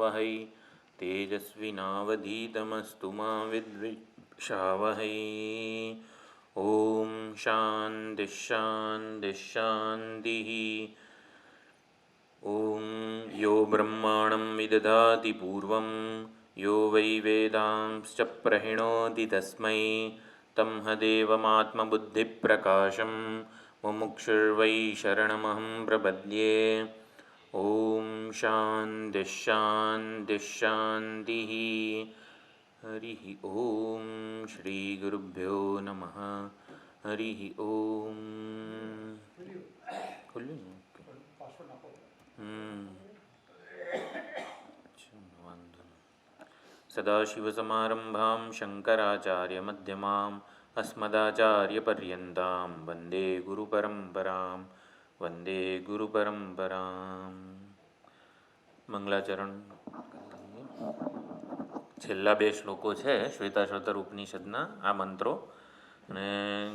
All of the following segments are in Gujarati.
तमोविद्विषावहै तेजस्विनावधीतमस्तु मा विद्विषावहै। ॐ शान्ति शान्ति शान्तिः। ॐ यो ब्रह्माणं विदधाति पूर्वं यो वै वेदांश्च प्रहिणोति तस्मै तंहदेवमात्मबुद्धिप्रकाशं मुमुक्षुर्वै शरणमहं प्रपद्ये। ॐ शान्ति शान्ति शान्तिः। हरिः ॐ श्रीगुरुभ्यो नमः। हरिः ॐ। सदाशिवसमारम्भां शङ्कराचार्यमध्यमाम् अस्मदाचार्यपर्यन्तां वन्दे गुरुपरम्परां। वन्दे गुरुपरम्परां। મંગલાચરણ. છેલ્લા બે શ્લોકો છે શ્વેતાશ્વતર ઉપનિષદના આ મંત્રો, અને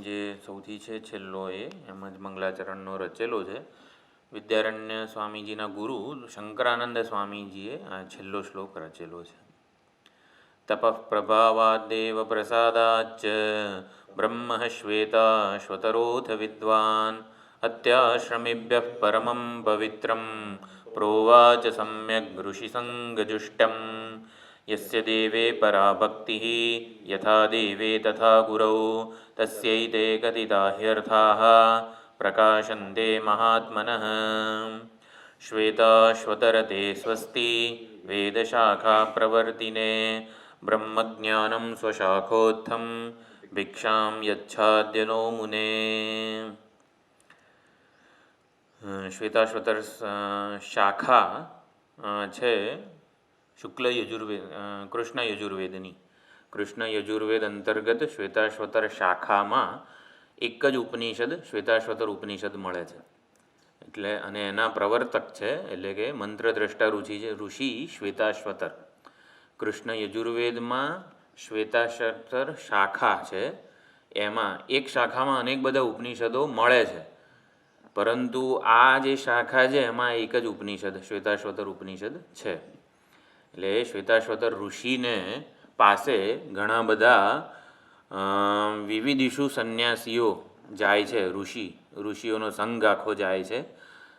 જે સૌથી છે છેલ્લો એમ જ મંગલાચરણનો રચેલો છે. વિદ્યારણ્ય સ્વામીજીના ગુરુ શંકરાનંદ સ્વામીજીએ આ છેલ્લો શ્લોક રચેલો છે. તપઃ પ્રભાવાદેવ પ્રસાદાચ્ચ બ્રહ્મ શ્વેતાશ્વતરોથ વિદ્વાન અત્યાશ્રમેભ્યઃ પરમં પવિત્રં પ્રોવાચ સમ્યગ્ ઋષિસંગજુષ્ટં યસ્ય દેવે પરા ભક્તિઃ યથા દેવે તથા ગુરૌ તસ્યૈતે કથિતા હ્યર્થાઃ પ્રકાશન્તે મહાત્મનઃ. શ્વેતાશ્વતરતે સ્વસ્તિ વેદશાખા પ્રવર્તિને બ્રહ્મજ્ઞાનં સ્વશાખોત્થં ભિક્ષાં યચ્છાદ્યનો મુને. શ્વેતાશ્વતર શાખા છે શુક્લ યજુર્વેદ, કૃષ્ણ યજુર્વેદની. કૃષ્ણ યજુર્વેદ અંતર્ગત શ્વેતાશ્વતર શાખામાં એક જ ઉપનિષદ શ્વેતાશ્વતર ઉપનિષદ મળે છે. એટલે અને એના પ્રવર્તક છે, એટલે કે મંત્રદ્રષ્ટા ઋષિ શ્વેતાશ્વતર. કૃષ્ણ યજુર્વેદમાં શ્વેતાશ્વતર શાખા છે, એમાં એક શાખામાં અનેક બધા ઉપનિષદો મળે છે, પરંતુ આ જે શાખા છે એમાં એક જ ઉપનિષદ શ્વેતાશ્વતર ઉપનિષદ છે. એટલે શ્વેતાશ્વતર ઋષિને પાસે ઘણા બધા વિવિધિષુ સંન્યાસીઓ જાય છે. ઋષિઓનો સંઘ આખો જાય છે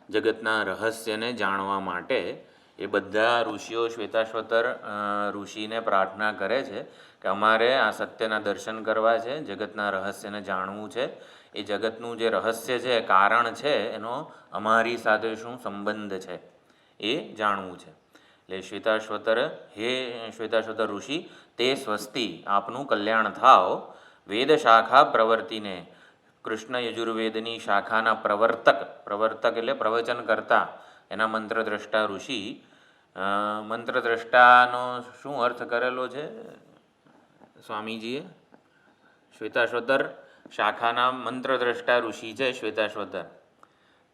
જગતના રહસ્યને જાણવા માટે. એ બધા ઋષિઓ શ્વેતાશ્વતર ઋષિને પ્રાર્થના કરે છે કે અમારે આ સત્યના દર્શન કરવા છે, જગતના રહસ્યને જાણવું છે. એ જગતનું જે રહસ્ય છે, કારણ છે, એનો અમારી સાથે શું સંબંધ છે એ જાણવું છે. એટલે શ્વેતાશ્વતર, હે શ્વેતાશ્વતર ઋષિ, તે સ્વસ્તિ, આપનું કલ્યાણ થાવ. વેદ શાખા પ્રવર્તિને, કૃષ્ણ યજુર્વેદની શાખાના પ્રવર્તક એટલે પ્રવચન કરતા, એના મંત્રદ્રષ્ટા ઋષિ. મંત્રદ્રષ્ટાનો શું અર્થ કરેલો છે સ્વામીજીએ? શ્વેતાશ્વતર શાખાના મંત્રદ્રષ્ટા ઋષિ છે શ્વેતાશ્વતર.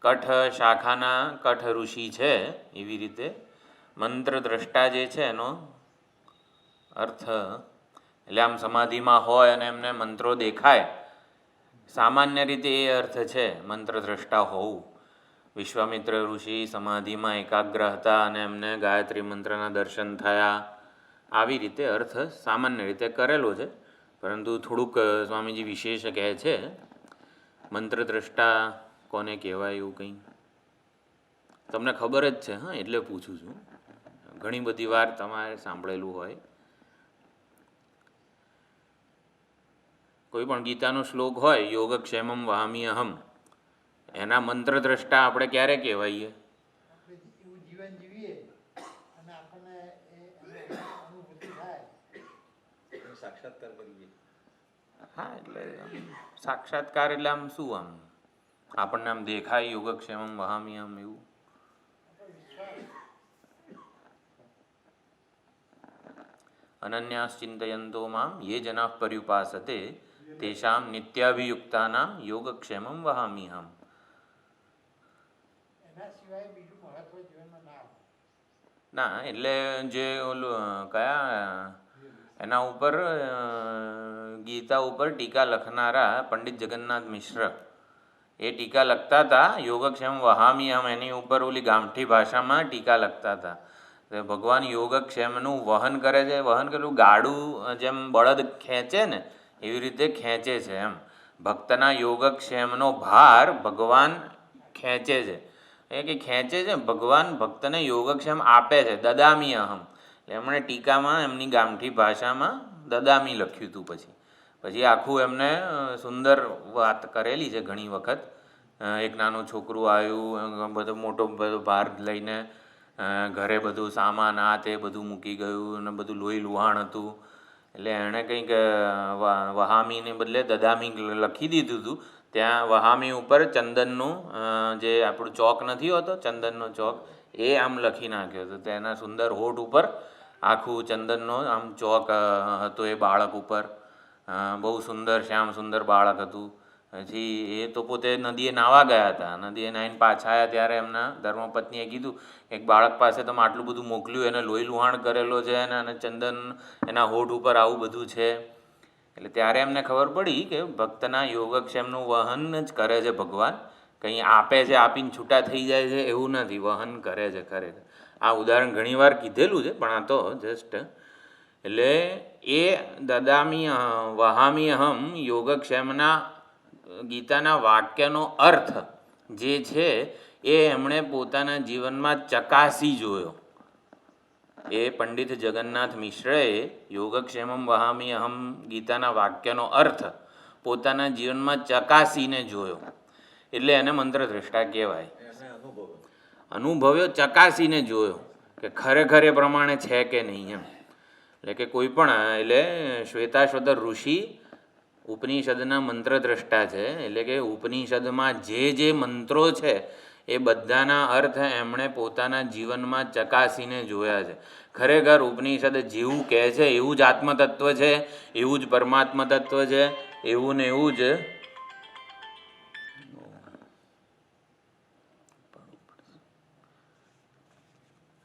કઠ શાખાના કઠ ઋષિ છે. એવી રીતે મંત્રદ્રષ્ટા જે છે એનો અર્થ, એટલે આમ સમાધિમાં હોય અને એમને મંત્રો દેખાય, સામાન્ય રીતે એ અર્થ છે મંત્રદ્રષ્ટા હોવું. વિશ્વામિત્ર ઋષિ સમાધિમાં એકાગ્ર હતા અને એમને ગાયત્રી મંત્રના દર્શન થયા, આવી રીતે અર્થ સામાન્ય રીતે કરેલો છે. પરંતુ થોડુંક સ્વામીજી વિશેષ કહે છે. મંત્રદ્રષ્ટા કોને કહેવાય એવું કંઈ તમને ખબર જ છે? હા, એટલે પૂછું છું. ઘણી બધી વાર તમારે સાંભળેલું હોય. કોઈ પણ ગીતાનો શ્લોક હોય, યોગક્ષેમમ વહામી અહમ, એના મંત્રદ્રષ્ટા આપણે ક્યારે કહેવાઈએ? હા, એટલે સાક્ષાત્કાર એટલે આમ શું, આમ આપણને આમ દેખાય યોગક્ષેમમ વહામી અહમ એવું. અનન્યાસ ચિંતયંતો મામ યે જનાઃ પર્યુપાસતે તેષાં નિત્યાભિયુક્તાનાં યોગક્ષેમમ વહામ્યહમ. ના, એટલે જે ઓલું કયા એના ઉપર ગીતા ઉપર ટીકા લખનારા પંડિત જગન્નાથ મિશ્ર એ ટીકા લખતા હતા. યોગક્ષેમ વહામ્યહમ એની ઉપર ઓલી ગામઠી ભાષામાં ટીકા લખતા હતા. તો ભગવાન યોગક્ષેમનું વહન કરે છે. વહન કરેલું ગાડું જેમ બળદ ખેંચે ને એવી રીતે ખેંચે છે એમ. ભક્તના યોગક્ષેમનો ભાર ભગવાન ખેંચે છે. એ કે ખેંચે છે ભગવાન ભક્તને યોગક્ષેમ આપે છે. દદામી અહમ, એમણે ટીકામાં એમની ગામઠી ભાષામાં દદામી લખ્યું હતું. પછી આખું એમને સુંદર વાત કરેલી છે ઘણી વખત. એક નાનું છોકરું આવ્યું, બધો મોટો બધો ભાર લઈને ઘરે બધું સામાન આ તે બધું મૂકી ગયું અને બધું લોહી લુહાણ હતું. એટલે એણે કંઈક વહામીને બદલે દદામી લખી દીધું હતું. ત્યાં વહામી ઉપર ચંદનનું જે આપણું ચોક નથી હોતો, ચંદનનો ચોક, એ આમ લખી નાખ્યો હતો. તેના સુંદર હોઠ ઉપર આખું ચંદનનો આમ ચોક હતો એ બાળક ઉપર. બહુ સુંદર શ્યામ સુંદર બાળક હતું. પછી એ તો પોતે નદીએ નાહવા ગયા હતા. નદીએ નાહીને પાછા આવ્યા ત્યારે એમના ધર્મપત્નીએ કીધું એક બાળક પાસે તમે આટલું બધું મોકલ્યું, એને લોહી લુહાણ કરેલો છે અને ચંદન એના હોઠ ઉપર આવું બધું છે. એટલે ત્યારે એમને ખબર પડી કે ભક્તના યોગક્ષેમનું વહન જ કરે છે ભગવાન. કંઈ આપે છે આપીને છૂટા થઈ જાય છે એવું નથી, વહન કરે છે ખરેખર. આ ઉદાહરણ ઘણીવાર કીધેલું છે પણ આ તો જસ્ટ. એટલે એ દદામી વહામી અહમ યોગક્ષેમના ગીતાના વાક્યનો અર્થ જે છે એ એમણે પોતાના જીવનમાં ચકાસી જોયો. એ પંડિત જગન્નાથ મિશ્રએ યોગક્ષેમમ વહામી અહમ ગીતાના વાક્યનો અર્થ પોતાના જીવનમાં ચકાસીને જોયો. એટલે એને મંત્રદ્રષ્ટા કહેવાય. અનુભવ્યો, ચકાસીને જોયો કે ખરેખર એ પ્રમાણે છે કે નહીં એમ. એટલે કે કોઈ પણ, એટલે શ્વેતાશ્વતર ઋષિ ઉપનિષદના મંત્રદ્રષ્ટા છે. એટલે કે ઉપનિષદમાં જે મંત્રો છે એ બધાના અર્થ એમણે પોતાના જીવનમાં ચકાસીને જોયા છે. ખરેખર ઉપનિષદ જેવું કહે છે એવું જ આત્મતત્વ છે, એવું જ પરમાત્મા તત્વ છે, એવું ને એવું જ.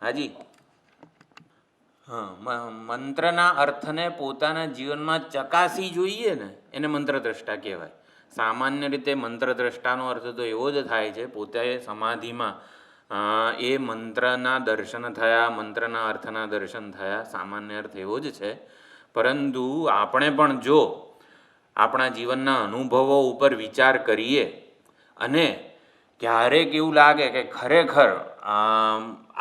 હાજી, હા, મંત્રના અર્થને પોતાના જીવનમાં ચકાસી જોઈએ ને એને મંત્રદ્રષ્ટા કહેવાય. સામાન્ય રીતે મંત્રદ્રષ્ટાનો અર્થ તો એવો જ થાય છે, પોતે સમાધિમાં એ મંત્રના દર્શન થયા, મંત્રના અર્થના દર્શન થયા, સામાન્ય અર્થ એવો જ છે. પરંતુ આપણે પણ જો આપણા જીવનના અનુભવો ઉપર વિચાર કરીએ અને ક્યારેક એવું લાગે કે ખરેખર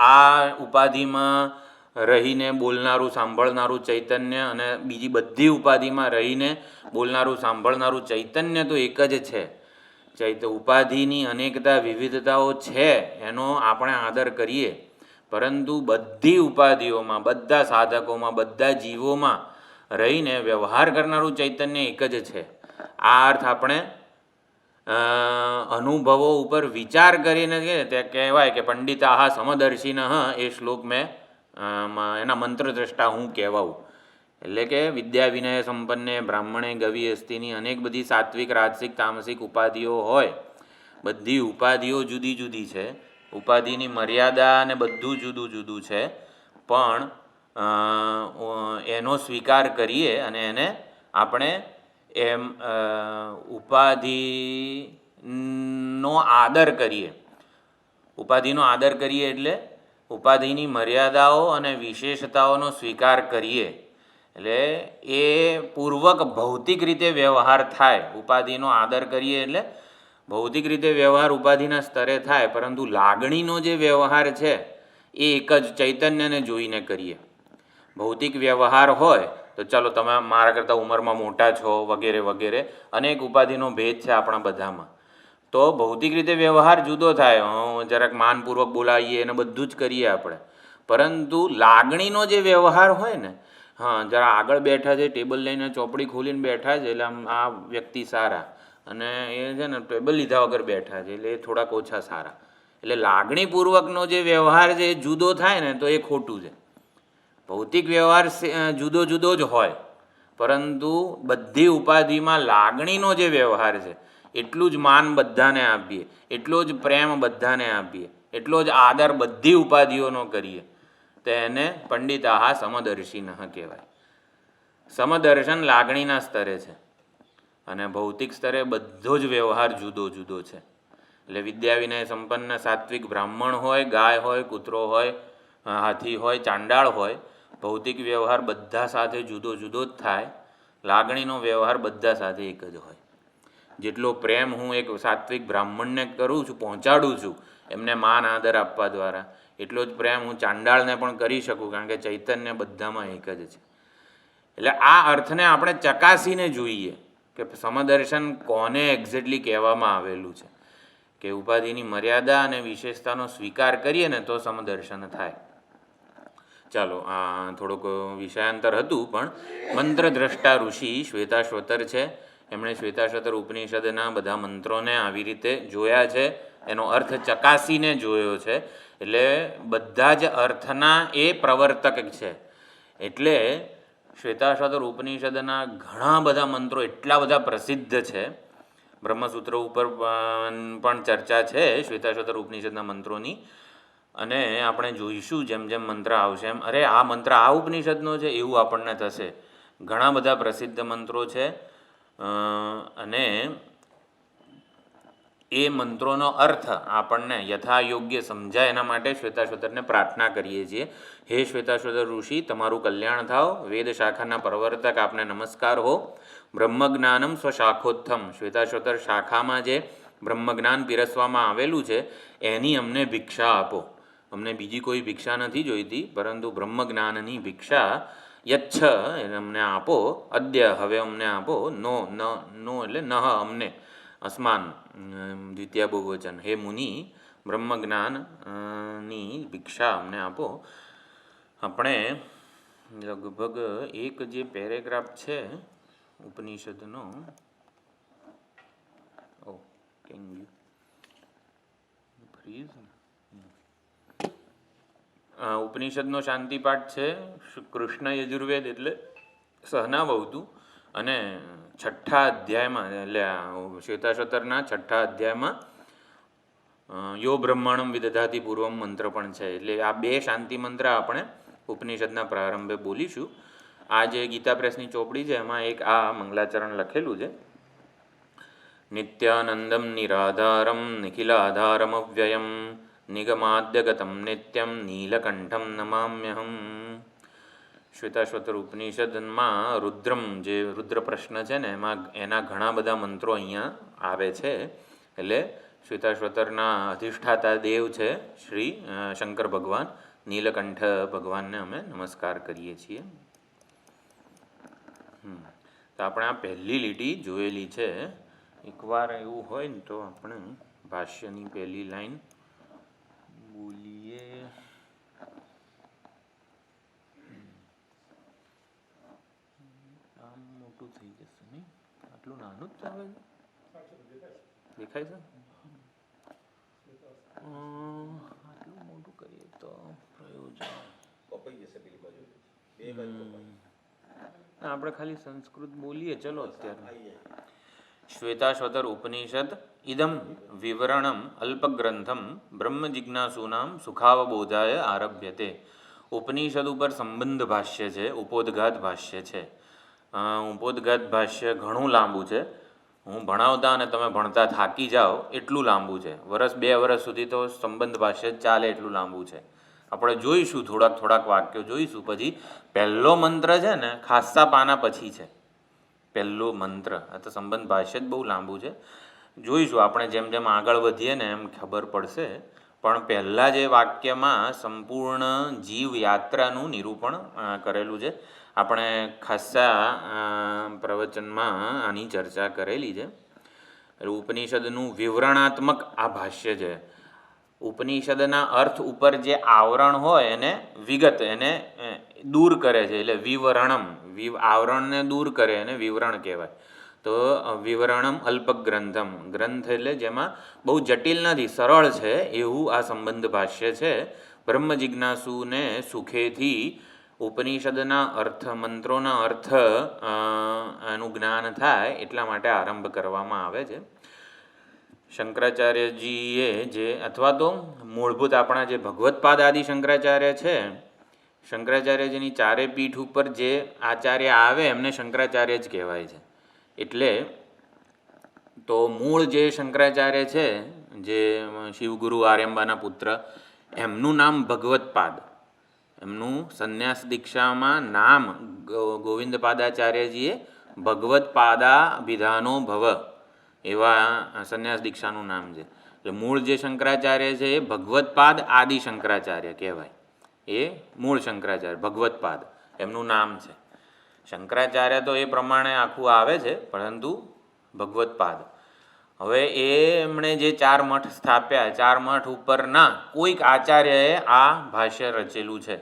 આ ઉપાધિમાં રહીને બોલનારું સાંભળનારું ચૈતન્ય અને બીજી બધી ઉપાધિમાં રહીને બોલનારું સાંભળનારું ચૈતન્ય તો એક જ છે. ઉપાધિની અનેકતા વિવિધતાઓ છે એનો આપણે આદર કરીએ, પરંતુ બધી ઉપાધિઓમાં, બધા સાધકોમાં, બધા જીવોમાં રહીને વ્યવહાર કરનારું ચૈતન્ય એક જ છે. આ અર્થ આપણે અનુભવો ઉપર વિચાર કરીને તે કહેવાય કે પંડિતાહ સમદર્શિનઃ, એ શ્લોક મેં એના મંત્રદ્રષ્ટા હું કહેવાઉં. એટલે કે વિદ્યા વિનય સંપન્ને બ્રાહ્મણે ગવી અસ્તિની અનેક બધી સાત્વિક રાજસિક તામસિક ઉપાધિઓ હોય. બધી ઉપાધિઓ જુદી જુદી છે, ઉપાધિની મર્યાદા અને બધું જુદું જુદું છે. પણ એનો સ્વીકાર કરીએ અને એને આપણે એમ ઉપાધિનો આદર કરીએ. ઉપાધિનો આદર કરીએ એટલે ઉપાધિની મર્યાદાઓ અને વિશેષતાઓનો સ્વીકાર કરીએ. એટલે એ પૂર્વક ભૌતિક રીતે વ્યવહાર થાય. ઉપાધિનો આદર કરીએ એટલે ભૌતિક રીતે વ્યવહાર ઉપાધિના સ્તરે થાય, પરંતુ લાગણીનો જે વ્યવહાર છે એ એક જ ચૈતન્યને જોઈને કરીએ. ભૌતિક વ્યવહાર હોય તો ચાલો તમે મારા કરતાં ઉંમરમાં મોટા છો વગેરે વગેરે, અનેક ઉપાધિનો ભેદ છે આપણા બધામાં. તો ભૌતિક રીતે વ્યવહાર જુદો થાય, જરાક માનપૂર્વક બોલાવીએ અને બધું જ કરીએ આપણે. પરંતુ લાગણીનો જે વ્યવહાર હોય ને, જરા આગળ બેઠા છે, ટેબલ લઈને ચોપડી ખોલીને બેઠા છે એટલે આમ આ વ્યક્તિ સારા, અને એ છે ને ટેબલ લીધા વગર બેઠા છે એટલે એ થોડાક ઓછા સારા. એટલે લાગણીપૂર્વકનો જે વ્યવહાર છે એ જુદો થાય ને તો એ ખોટું છે. ભૌતિક વ્યવહાર જુદો જુદો જ હોય, પરંતુ બધી ઉપાધિમાં લાગણીનો જે વ્યવહાર છે એટલું જ માન બધાને આપીએ, એટલો જ પ્રેમ બધાને આપીએ, એટલો જ આદર બધી ઉપાધિઓનો કરીએ, તો એને પંડિતાહ સમદર્શિનઃ કહેવાય. સમદર્શન લાગણીના સ્તરે છે અને ભૌતિક સ્તરે બધો જ વ્યવહાર જુદો જુદો છે. એટલે વિદ્યા વિનય સંપન્ન સાત્વિક બ્રાહ્મણ હોય, ગાય હોય, કૂતરો હોય, હાથી હોય, ચાંડાળ હોય, ભૌતિક વ્યવહાર બધા સાથે જુદો જુદો જ થાય, લાગણીનો વ્યવહાર બધા સાથે એક જ હોય. જેટલો પ્રેમ હું એક સાત્વિક બ્રાહ્મણને કરું છું, પહોંચાડું છું એમને માન આદર આપવા દ્વારા, એટલો જ પ્રેમ હું ચાંડાળને પણ કરી શકું, કારણ કે ચૈતન્ય બધામાં એક જ છે. એટલે આ અર્થને આપણે ચકાસીને જોઈએ કે સમદર્શન કોને એક્ઝેક્ટલી કહેવામાં આવેલું છે, કે ઉપાધિની મર્યાદા અને વિશેષતાનો સ્વીકાર કરીએ ને તો સમદર્શન થાય. ચાલો, આ થોડુંક વિષયાંતર હતું, પણ મંત્રદ્રષ્ટા ઋષિ શ્વેતાશ્વતર છે. એમણે શ્વેતાશ્વતર ઉપનિષદના બધા મંત્રોને આવી રીતે જોયા છે, એનો અર્થ ચકાસીને જોયો છે. એટલે બધા જ અર્થના એ પ્રવર્તક છે. એટલે શ્વેતાશ્વતર ઉપનિષદના ઘણા બધા મંત્રો એટલા બધા પ્રસિદ્ધ છે. બ્રહ્મસૂત્ર ઉપર પણ ચર્ચા છે શ્વેતાશ્વતર ઉપનિષદના મંત્રોની, અને આપણે જોઈશું જેમ જેમ મંત્ર આવશે એમ, અરે આ મંત્ર આ ઉપનિષદનો છે એવું આપણને થશે. ઘણા બધા પ્રસિદ્ધ મંત્રો છે, અને એ મંત્રોનો અર્થ આપણને યથાયોગ્ય સમજાય એના માટે શ્વેતાશ્વતરને પ્રાર્થના કરીએ છીએ. હે શ્વેતાશ્વતર ઋષિ, તમારું કલ્યાણ થાવ. વેદ શાખાના પ્રવર્તક, આપને નમસ્કાર હો. બ્રહ્મજ્ઞાનમ સ્વશાખોત્થમ, શ્વેતાશ્વતર શાખામાં જે બ્રહ્મજ્ઞાન પીરસવામાં આવેલું છે એની અમને ભિક્ષા આપો. અમને બીજી કોઈ ભિક્ષા નથી જોઈતી, પરંતુ બ્રહ્મજ્ઞાનની ભિક્ષા યચ્છ અમને આપો. અદ્ય હવે અમને આપો. નો એટલે નહ અમને, અસ્માન દ્વિતીય બહુવચન. હે મુનિ, બ્રહ્મજ્ઞાનની ભિક્ષા અમને આપો. આપણે લગભગ એક જે પેરેગ્રાફ છે ઉપનિષદનો, કેન યુ ફ્રીઝ, ઉપનિષદનો શાંતિપાઠ છે, કૃષ્ણ યજુર્વેદ એટલે સહનાવવતું, અને છઠ્ઠા અધ્યાયમાં એટલે શ્વેતાશ્વતરના છઠ્ઠા અધ્યાયમાં યો બ્રહ્માણમ વિદધાતિ પૂર્વમ મંત્ર પણ છે. એટલે આ બે શાંતિ મંત્ર આપણે ઉપનિષદના પ્રારંભે બોલીશું. આ જે ગીતા પ્રેસની ચોપડી છે એમાં એક આ મંગલાચરણ લખેલું છે. નિત્યાનંદમ નિરાધારમ નિખિલાધારમ અવ્યયમ નિગમાદ્યગતમ નિત્યમ નીલકંઠમ નમામ્યહમ. શ્વેતાશ્વતર ઉપનિષદમાં રુદ્રમ જે રુદ્ર પ્રશ્ન છે ને એમાં એના ઘણા બધા મંત્રો અહીંયા આવે છે. એટલે શ્વેતાશ્વતરના અધિષ્ઠાતા દેવ છે શ્રી શંકર ભગવાન, નીલકંઠ ભગવાનને અમે નમસ્કાર કરીએ છીએ. તો આપણે આ પહેલી લીટી જોયેલી છે. એકવાર એવું હોય ને તો આપણે ભાષ્યની પહેલી લાઈન બોલીએ. આમ મોટું થઈ જશે નહીં, આટલું નાનું જ આવે છે, દેખાય છે. આટલું મોટું કરીએ તો પ્રયોજન આપણે ખાલી સંસ્કૃત બોલીએ. ચલો અત્યારે શ્વેતાશ્વતર ઉપનિષદ ઇદમ વિવરણમ અલ્પગ્રંથમ બ્રહ્મ જિજ્ઞાસૂનામ સુખાવબોધાય આરભ્યતે. ઉપનિષદ ઉપર સંબંધ ભાષ્ય છે, ઉપોદઘાત ભાષ્ય છે. ઉપોદઘાત ભાષ્ય ઘણું લાંબુ છે. હું ભણાવતા અને તમે ભણતા થાકી જાઓ એટલું લાંબુ છે. વર્ષ 2 વર્ષ સુધી તો સંબંધ ભાષ્ય જ ચાલે એટલું લાંબુ છે. આપણે જોઈશું, થોડાક વાક્યો જોઈશું. પછી પહેલો મંત્ર છે ને ખાસ્સા પાના પછી છે પહેલો મંત્ર. આ તો સંબંધ ભાષ્ય જ બહુ લાંબુ છે. જોઈશું આપણે જેમ જેમ આગળ વધીએ ને એમ ખબર પડશે. પણ પહેલાં જે વાક્યમાં સંપૂર્ણ જીવ યાત્રાનું નિરૂપણ કરેલું છે. આપણે ખાસ્સા પ્રવચનમાં આની ચર્ચા કરેલી છે. ઉપનિષદનું વિવરણાત્મક આ ભાષ્ય છે. ઉપનિષદના અર્થ ઉપર જે આવરણ હોય એને વિગત એને દૂર કરે છે. એટલે વિવરણમ, આવરણને દૂર કરે એને વિવરણ કહેવાય. તો વિવરણમ અલ્પગ્રંથમ, ગ્રંથ એટલે જેમાં બહુ જટિલ નથી, સરળ છે એવું આ સંબંધ ભાષ્ય છે. બ્રહ્મ જિજ્ઞાસુને સુખેથી ઉપનિષદના અર્થ, મંત્રોના અર્થ એનું જ્ઞાન થાય એટલા માટે આરંભ કરવામાં આવે છે. શંકરાચાર્યજીએ જે, અથવા તો મૂળભૂત આપણા જે ભગવત્પાદ આદિ શંકરાચાર્ય છે, શંકરાચાર્યજીની ચારે પીઠ ઉપર જે આચાર્ય આવે એમને શંકરાચાર્ય જ કહેવાય છે. એટલે તો મૂળ જે શંકરાચાર્ય છે, જે શિવગુરુ આર્યંબાના પુત્ર, એમનું નામ ભગવત્પાદ. એમનું સંન્યાસ દીક્ષામાં નામ ગોવિંદપાદાચાર્યજીએ ભગવત પાદાભિધાનો ભવ એવા સંન્યાસ દીક્ષાનું નામ છે. એટલે મૂળ જે શંકરાચાર્ય છે એ ભગવતપાદ આદિ શંકરાચાર્ય કહેવાય. એ મૂળ શંકરાચાર્ય ભગવતપાદ એમનું નામ છે. શંકરાચાર્ય તો એ પ્રમાણે આખું આવે છે, પરંતુ ભગવતપાદ. હવે એમણે જે 4 મઠ સ્થાપ્યા, 4 મઠ ઉપરના કોઈક આચાર્યએ આ ભાષ્ય રચેલું છે.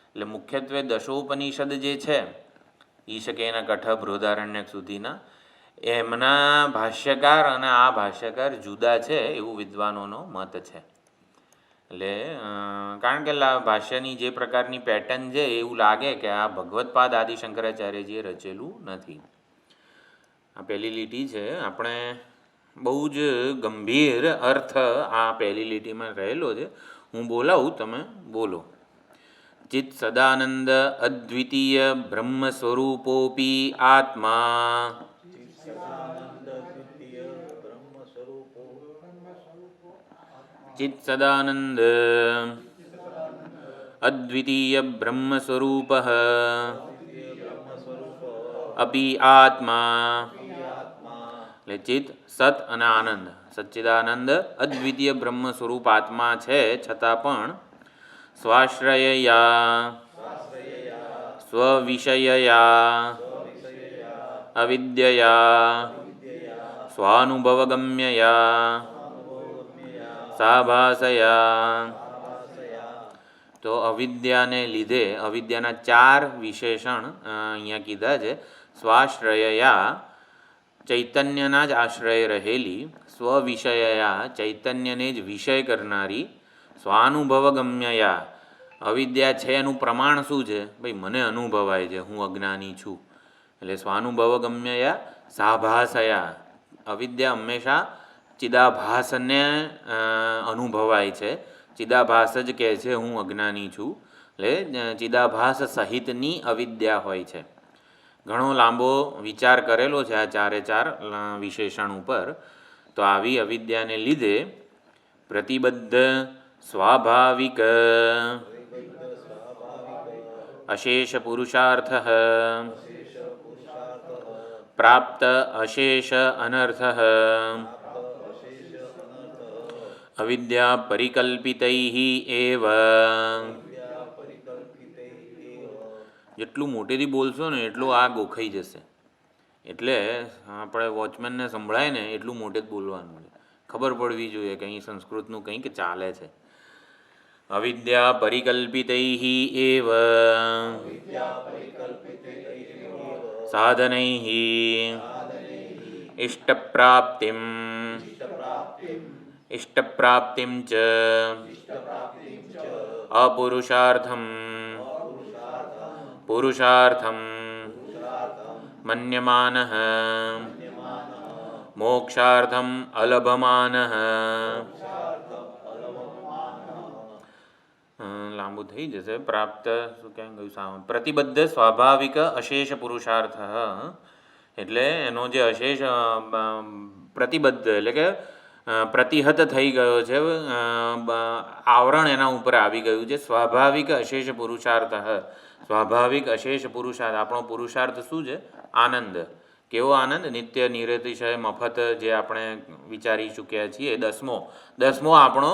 એટલે મુખ્યત્વે દશોપનિષદ જે છે ઈશકેના કઠ બૃહદારણ્યક સુધીના, એમના ભાષ્યકાર અને આ ભાષ્યકાર જુદા છે એવું વિદ્વાનોનો મત છે. એટલે કારણ કે ભાષ્યની જે પ્રકારની પેટર્ન છે એવું લાગે કે આ ભગવતપાદ આદિ શંકરાચાર્યજીએ રચેલું નથી. આ પહેલી લીટી છે. આપણે બહુ જ ગંભીર અર્થ આ પહેલી લીટીમાં રહેલો છે. હું બોલાવું, તમે બોલો. ચિત સદાનંદ અદ્વિતીય બ્રહ્મ સ્વરૂપોપી આત્મા ચિત સદાનંદ અદ્વિતીય બ્રહ્મ સ્વરૂપ અપી આત્મા. એટલે ચિત સત અને આનંદ, સચ્ચિદાનંદ અદ્વિતીય બ્રહ્મ સ્વરૂપ આત્મા છે, છતાં પણ સ્વાશ્રયયા સ્વવિષયયા અવિદ્યયા સ્વાનુભવગમ્યયા સાભાસયા. તો અવિદ્યાને લીધે અવિદ્યાના 4 વિશેષણ અહીંયા કીધા છે. સ્વાશ્રયયા ચૈતન્યના જ આશ્રય રહેલી, સ્વવિષયયા ચૈતન્યને જ વિષય કરનારી, સ્વાનુભવગમ્યયા અવિદ્યા છે એનું પ્રમાણ શું છે? ભાઈ મને અનુભવાય છે, હું અજ્ઞાની છું. એટલે સ્વાનુભવગમ્યયા સાભાસયા અવિદ્યા હંમેશા ચિદાભાસને અનુભવાય છે. ચિદાભાસ જ કહે છે હું અજ્ઞાની છું. એટલે ચિદાભાસ સહિતની અવિદ્યા હોય છે. ઘણો લાંબો વિચાર કરેલો છે આ 4 વિશેષણ ઉપર. તો આવી અવિદ્યાને લીધે પ્રતિબદ્ધ સ્વાભાવિક અશેષ પુરુષાર્થ પ્રાપ્ત અશેષ અનર્થ અવિદ્યા પરિકલ્પિતૈઃ એવ. જેટલું મોટેથી બોલશો ને એટલું આ ગોખાઈ જશે. એટલે આપણે વોચમેનને સંભળાય ને એટલું મોટે જ બોલવાનું છે. ખબર પડવી જોઈએ કે અહીં સંસ્કૃતનું કંઈક ચાલે છે. અવિદ્યા પરિકલ્પિતૈઃ એવ સાધનૈઃ ઇષ્ટપ્રાપ્તિમ ચ અપુરુષાર્થમ પુરુષાર્થમ મન્યમાનઃ મોક્ષાર્થમ અલભમાનઃ. લાંબુ થઈ જશે. પ્રાપ્ત શું ક્યાં ગયું? પ્રતિબદ્ધ સ્વાભાવિક અશેષ પુરુષાર્થ. એટલે એનો જે અશેષ પ્રતિબદ્ધ એટલે કે પ્રતિહત થઈ ગયો છે, આવરણ એના ઉપર આવી ગયું છે. સ્વાભાવિક અશેષ પુરુષાર્થ. સ્વાભાવિક અશેષ પુરુષાર્થ. આપણો પુરુષાર્થ શું છે? આનંદ. કેવો આનંદ? નિત્ય નિરતિશય મફત જે આપણે વિચારી ચૂક્યા છીએ. 10મો આપણો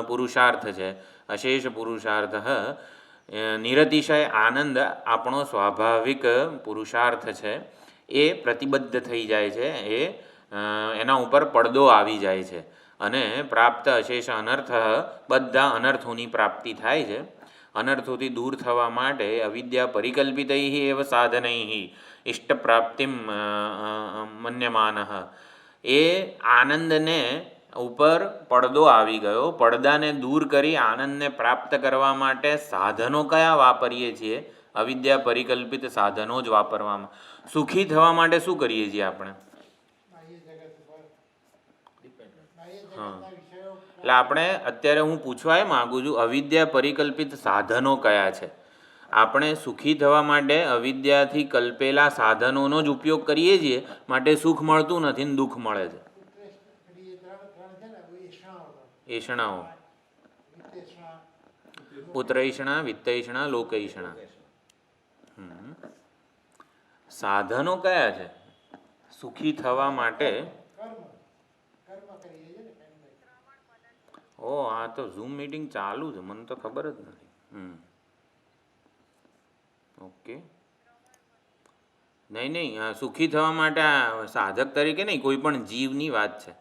પુરુષાર્થ છે. અશેષ પુરુષાર્થ. નિરતિશય આનંદ આપણો સ્વાભાવિક પુરુષાર્થ છે. એ પ્રતિબદ્ધ થઈ જાય છે. એના ઉપર પડદો આવી જાય છે. અને પ્રાપ્ત અશેષ અનર્થ, બધા અનર્થોની પ્રાપ્તિ થાય છે. અનર્થોથી દૂર થવા માટે અવિદ્યા પરિકલ્પિતૈઃ એવ સાધનૈઃ ઇષ્ટપ્રાપ્તિમ મન્યમાનઃ. એ આનંદને ઉપર પડદો આવી ગયો. પડદાને દૂર કરી આનંદને પ્રાપ્ત કરવા માટે સાધનો કયા વાપરીએ છીએ? અવિદ્યા પરિકલ્પિત સાધનો જ વાપરવામાં. સુખી થવા માટે શું કરીએ છીએ આપણે? એટલે આપણે અત્યારે હું પૂછવા માગું છું, અવિદ્યા પરિકલ્પિત સાધનો કયા છે? આપણે સુખી થવા માટે અવિદ્યાથી કલ્પેલા સાધનોનો જ ઉપયોગ કરીએ છીએ, માટે સુખ મળતું નથી ને દુઃખ મળે છે. એષણાઓ પુત્રૈષણા, વિત્તૈષણા, લોકૈષણા. સાધનો કયા છે સુખી થવા માટે? ઓ આ તો ઝૂમ મીટિંગ ચાલુ છે, મને તો ખબર જ નથી. ઓકે, નહીં સુખી થવા માટે સાધક તરીકે નહીં, કોઈ પણ જીવની વાત છે.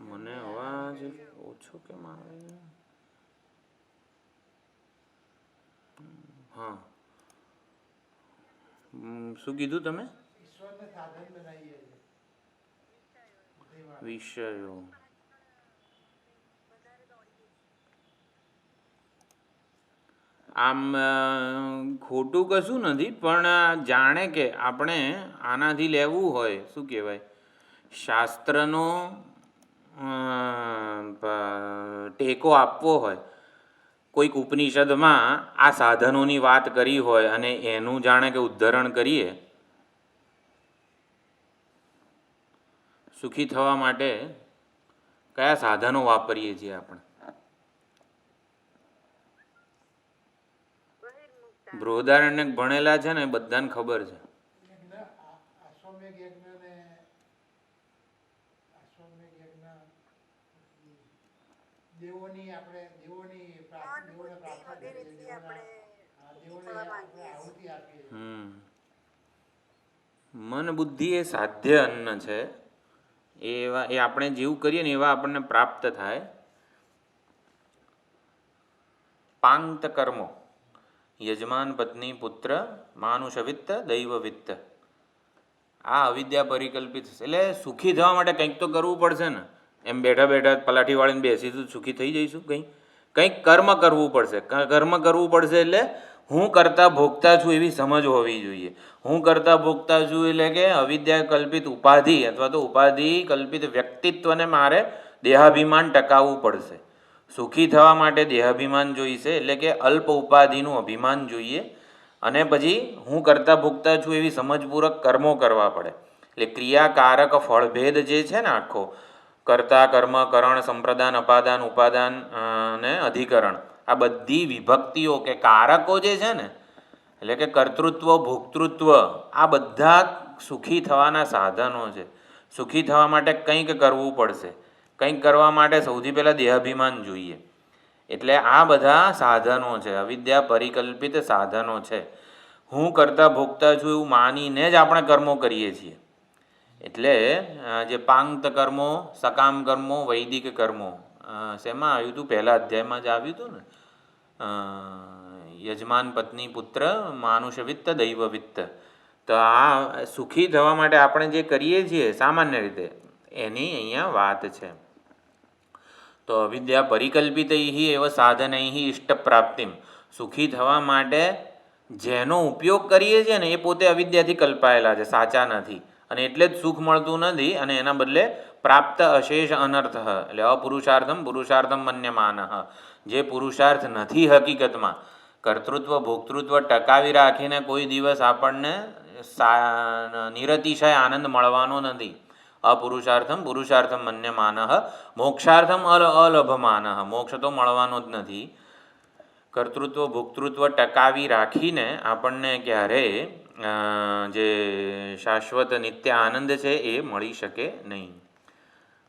મને અવાજ ઓછો કેમ આવે? હા, શું કીધું તમે? વિષયો. આમ ખોટું કશું નથી, પણ જાણે કે આપણે આનાથી લેવું હોય, શું કહેવાય, શાસ્ત્રનો ટેકો આપવો હોય, કોઈક ઉપનિષદમાં આ સાધનોની વાત કરી હોય અને એનું જાણે કે ઉદ્ધરણ કરીએ સુખી થવા માટે કયા સાધનો વાપરીએ છીએ આપણે. બૃહદારણ્યક ભણેલા છે ને બધાને ખબર છે. મન બુદ્ધિ એ સાધ્ય અન્ન છે. એ આપણે જેવું કરીએ ને એવા આપણને પ્રાપ્ત થાય. પાંક્ત કર્મો યજમાન, પત્ની, પુત્ર, માનુષવિત્ત, દૈવવિત્ત. આ અવિદ્યા પરિકલ્પિત. એટલે સુખી થવા માટે કંઈક તો કરવું પડશે ને. એમ બેઠા બેઠા પલાઠી વાળીને બેસીશું સુખી થઈ જઈશું? કંઈક કર્મ કરવું પડશે. કર્મ કરવું પડશે એટલે હું કરતા ભોગતા છું એવી સમજ હોવી જોઈએ. હું કરતા ભોગતા છું એટલે કે અવિદ્યા કલ્પિત ઉપાધિ અથવા તો ઉપાધિ કલ્પિત વ્યક્તિત્વને મારે દેહાભિમાન ટકાવવું પડશે. સુખી થવા માટે દેહાભિમાન જોઈશે, એટલે કે અલ્પ ઉપાધિનું અભિમાન જોઈએ. અને પછી હું કરતા ભોગતા છું એવી સમજપૂર્વક કર્મો કરવા પડે. એટલે ક્રિયાકારક ફળભેદ જે છે ને આખો, કર્તા, કર્મ, કરણ, સંપ્રદાન, અપાદાન, ઉપાદાન અને અધિકરણ, આ બધી વિભક્તિઓ કે કારકો જે છે ને, એટલે કે કર્તૃત્વ, ભોક્તૃત્વ, આ બધા સુખી થવાના સાધનો છે. સુખી થવા માટે કંઈક કરવું પડશે. કંઈક કરવા માટે સૌથી પહેલાં દેહાભિમાન જોઈએ. એટલે આ બધા સાધનો છે, અવિદ્યા પરિકલ્પિત સાધનો છે. હું કરતા ભોગતા છું એવું માનીને જ આપણે કર્મો કરીએ છીએ. એટલે જે પાંક્ત કર્મો, સકામ કર્મો, વૈદિક કર્મો, શેમાં આવ્યું હતું? પહેલા અધ્યાયમાં જ આવ્યું હતું ને. યજમાન, પત્ની, પુત્ર, માનુષવિત્ત, દૈવવિત્ત. તો આ સુખી થવા માટે આપણે જે કરીએ છીએ સામાન્ય રીતે એની અહીંયા વાત છે. તો અવિદ્યા પરિકલ્પિત એવ સાધનૈ ઇષ્ટ પ્રાપ્તિમ. સુખી થવા માટે જેનો ઉપયોગ કરીએ છીએ ને એ પોતે અવિદ્યાથી કલ્પાયેલા છે, સાચા નથી. અને એટલે જ સુખ મળતું નથી અને એના બદલે પ્રાપ્ત અશેષ અનર્થ, એટલે અપુરુષાર્થમ પુરુષાર્થમ મન્યમાન. જે પુરુષાર્થ નથી હકીકતમાં, કર્તૃત્વ ભોક્તૃત્વ ટકાવી રાખીને કોઈ દિવસ આપણને નિરતિશય આનંદ મળવાનો નથી. અપુરુષાર્થમ પુરુષાર્થમ મન્યમાન, મોક્ષાર્થમ અલભમાન. મોક્ષ તો મળવાનો જ નથી. કર્તૃત્વ ભોક્તૃત્વ ટકાવી રાખીને આપણને ક્યારે જે શાશ્વત નિત્ય આનંદ છે એ મળી શકે નહીં.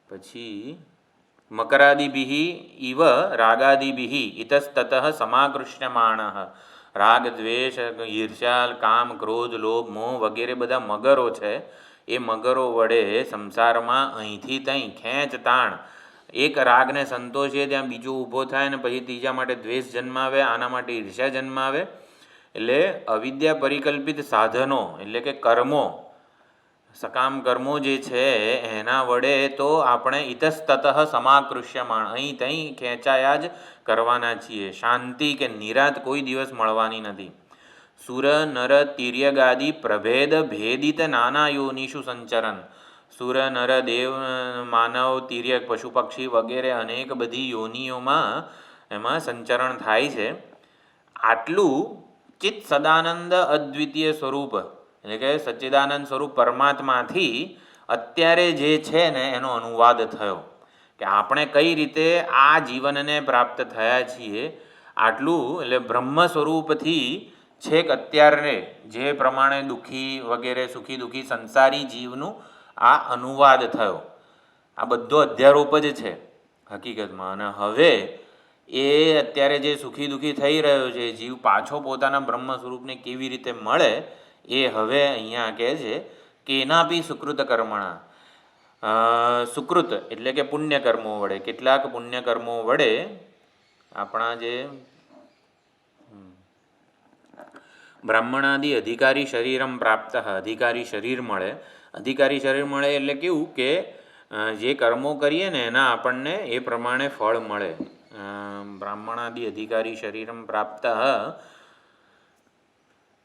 પછી મકરાદિભિ ઇવ રાગાદિભિ ઇતસ્તત સમાકૃષ્યમાણ. રાગ, દ્વેષ, ઈર્ષ્યા, કામ, ક્રોધ, લોભ, મોહ વગેરે બધા મગરો છે. એ મગરો વડે સંસારમાં અહીંથી ત્યાં ખેંચ તાણ, એક રાગને સંતોષીએ ત્યાં બીજો ઊભો થાય અને પછી ત્રીજા માટે દ્વેષ જન્માવે, આના માટે ઈર્ષ્યા જન્માવે. એટલે અવિદ્યા પરિકલ્પિત સાધનો એટલે કે કર્મો, સકામ કર્મો જે છે એના વડે તો આપણે ઇતસ્તત સમાકૃષ્યમાણ, અહીં ત્યાં ખેંચાયા જ કરવાના છીએ. શાંતિ કે નિરાત કોઈ દિવસ મળવાની નથી. સુર નર તિર્યગાદિ પ્રભેદ ભેદિત નાના યોનિષુ સંચરન. સુર નર દેવ માનવ તિર્યક પશુ પક્ષી વગેરે અનેક બધી યોનિઓમાં એમાં સંચરણ થાય છે. આટલું ચિત્ત સદાનંદ અદ્વિતીય સ્વરૂપ એટલે કે સચ્ચિદાનંદ સ્વરૂપ પરમાત્માથી અત્યારે જે છે ને એનો અનુવાદ થયો કે આપણે કઈ રીતે આ જીવનને પ્રાપ્ત થયા છીએ આટલું એટલે બ્રહ્મ સ્વરૂપથી છેક અત્યારે જે પ્રમાણે દુઃખી વગેરે સુખી દુઃખી સંસારી જીવનું આ અનુવાદ થયો. આ બધો અધ્યારોપ જ છે હકીકતમાં. અને હવે એ અત્યારે જે સુખી દુઃખી થઈ રહ્યો છે જીવ પાછો પોતાના બ્રહ્મ સ્વરૂપને કેવી રીતે મળે એ હવે અહીંયા કહે છે કે એનાપી સુકૃત કર્મણા સુકૃત એટલે કે પુણ્યકર્મો વડે કેટલાક પુણ્યકર્મો વડે આપણા જે બ્રાહ્મણાદિ અધિકારી શરીરમ પ્રાપ્ત અધિકારી શરીર મળે. અધિકારી શરીર મળે એટલે કેવું કે જે કર્મો કરીએ ને એના આપણને એ પ્રમાણે ફળ મળે. બ્રાહ્મણાદિ અધિકારી શરીરમ પ્રાપ્ત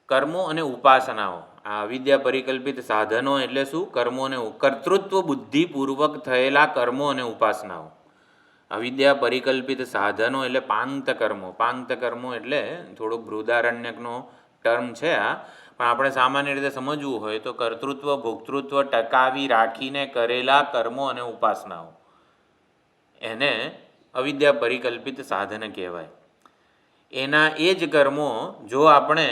કર્મો અને ઉપાસનાઓ આ અવિદ્યા પરિકલ્પિત સાધનો એટલે શું? કર્મો અને કર્તૃત્વ બુદ્ધિપૂર્વક થયેલા કર્મો અને ઉપાસનાઓ. અવિદ્યા પરિકલ્પિત સાધનો એટલે પાંક્ત કર્મો. પાંક્ત કર્મો એટલે થોડોક બૃહદારણ્યકનો ટર્મ છે આ, પણ આપણે સામાન્ય રીતે સમજવું હોય તો કર્તૃત્વ ભોક્તૃત્વ ટકાવી રાખીને કરેલા કર્મો અને ઉપાસનાઓ એને અવિદ્યા પરિકલ્પિત સાધન કહેવાય. એના એ જ કર્મો જો આપણે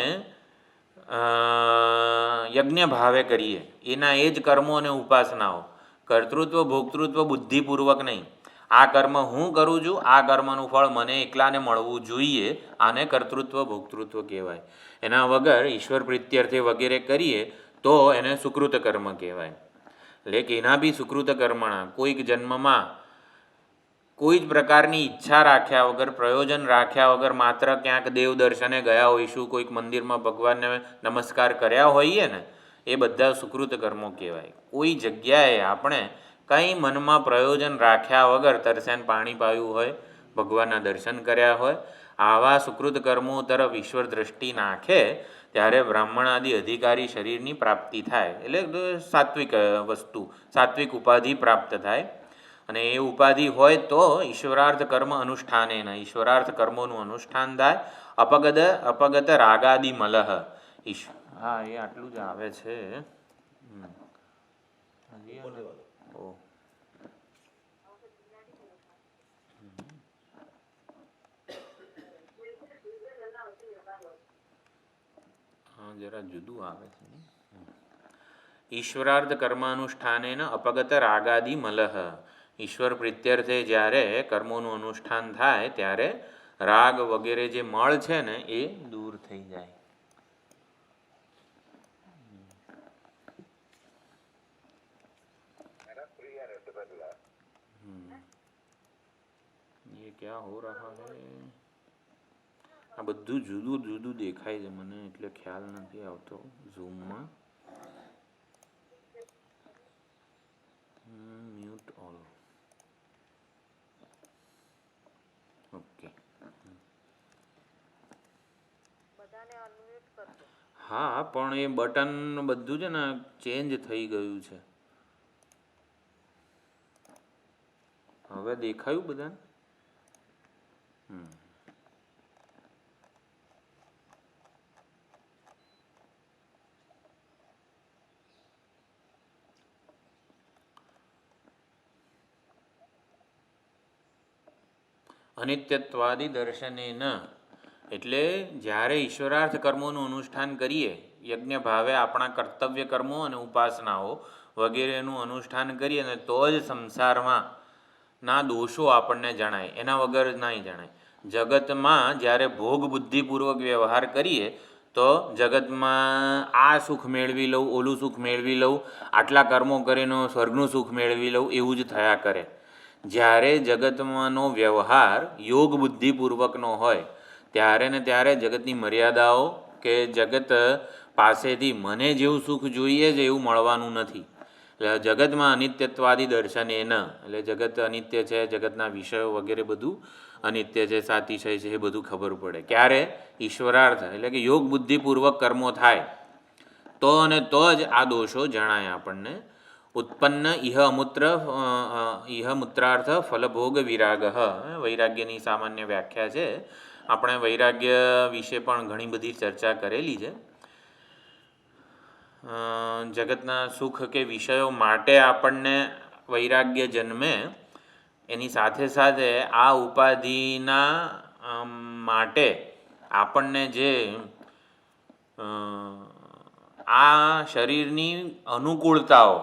યજ્ઞ ભાવે કરીએ, એના એ જ કર્મો અને ઉપાસનાઓ કર્તૃત્વ ભોક્તૃત્વ બુદ્ધિપૂર્વક નહીં. આ કર્મ હું કરું છું, આ કર્મનું ફળ મને એકલાને મળવું જોઈએ, આને કર્તૃત્વ ભોક્તૃત્વ કહેવાય. એના વગર ઈશ્વર પ્રીત્યર્થે વગેરે કરીએ તો એને સુકૃત કર્મ કહેવાય. એટલે કે એના બી સુકૃત કર્મણા કોઈક જન્મમાં કોઈ જ પ્રકારની ઈચ્છા રાખ્યા વગર પ્રયોજન રાખ્યા વગર માત્ર ક્યાંક દેવ દર્શને ગયા હોઈશું, કોઈક મંદિરમાં ભગવાનને નમસ્કાર કર્યા હોઈએ ને એ બધા સુકૃત કર્મો કહેવાય. કોઈ જગ્યાએ આપણે કંઈ મનમાં પ્રયોજન રાખ્યા વગર તરસેન પાણી પાયું હોય, ભગવાનના દર્શન કર્યા હોય, આવા સુકૃત કર્મો તરફ ઈશ્વર દ્રષ્ટિ નાખે ત્યારે બ્રાહ્મણાદિ અધિકારી શરીરની પ્રાપ્તિ થાય. એટલે સાત્વિક વસ્તુ, સાત્વિક ઉપાધિ પ્રાપ્ત થાય. અને એ ઉપાધિ હોય તો ઈશ્વરાર્થ કર્મ અનુષ્ઠાને ઈશ્વરાર્થ કર્મોનું અનુષ્ઠાન થાય. અપગત રાગાદિ મલહ હા એ આટલું જ આવે છે. જરા જુદું આવે છે. ઈશ્વરાર્થ કર્માનુષ્ઠાનેન અપગત રાગાદિ મલહ ઈશ્વર પ્રીત્યર્થે જ્યારે કર્મોનું અનુષ્ઠાન થાય ત્યારે રાગ વગેરે જે મળ છે ને એ દૂર થઈ જાય. ये क्या हो रहा है? આ બધું જુદું જુદું દેખાય છે મને એટલે ખ્યાલ નથી આવતો ઝૂમમાં. Mute all. ઓકે હા પણ એ બટન બધું છે ને ચેન્જ થઈ ગયું છે. હવે દેખાયું બધાને? અનિત્યત્વાદિ દર્શનેન એટલે જ્યારે ઈશ્વરાર્થ કર્મોનું અનુષ્ઠાન કરીએ, યજ્ઞ ભાવે આપણા કર્તવ્ય કર્મો અને ઉપાસનાઓ વગેરેનું અનુષ્ઠાન કરીએ ને તો જ સંસારમાં ના દોષો આપણને જણાય, એના વગર નહીં જણાય. જગતમાં જ્યારે ભોગ બુદ્ધિપૂર્વક વ્યવહાર કરીએ તો જગતમાં આ સુખ મેળવી લઉં, ઓલું સુખ મેળવી લઉં, આટલા કર્મો કરીને સ્વર્ગનું સુખ મેળવી લઉં એવું જ થયા કરે. જ્યારે જગતમાંનો વ્યવહાર યોગ બુદ્ધિપૂર્વકનો હોય ત્યારે ને ત્યારે જગતની મર્યાદાઓ કે જગત પાસેથી મને જેવું સુખ જોઈએ છે એવું મળવાનું નથી. એટલે જગતમાં અનિત્યત્વાદી દર્શને ન એટલે જગત અનિત્ય છે, જગતના વિષયો વગેરે બધું અનિત્ય છે, સાતિશય છે, એ બધું ખબર પડે. ક્યારે? ઈશ્વરાર્થ એટલે કે યોગ બુદ્ધિપૂર્વક કર્મો થાય તો અને તો જ આ દોષો જણાય આપણને. ઉત્પન્ન ઇહ મૂત્રાર્થ ફલભોગ વિરાગ વૈરાગ્યની સામાન્ય વ્યાખ્યા છે. આપણે વૈરાગ્ય વિશે પણ ઘણી બધી ચર્ચા કરેલી છે. જગતના સુખ કે વિષયો માટે આપણને વૈરાગ્ય જન્મે, એની સાથે સાથે આ ઉપાધિના માટે આપણને જે આ શરીરની અનુકૂળતાઓ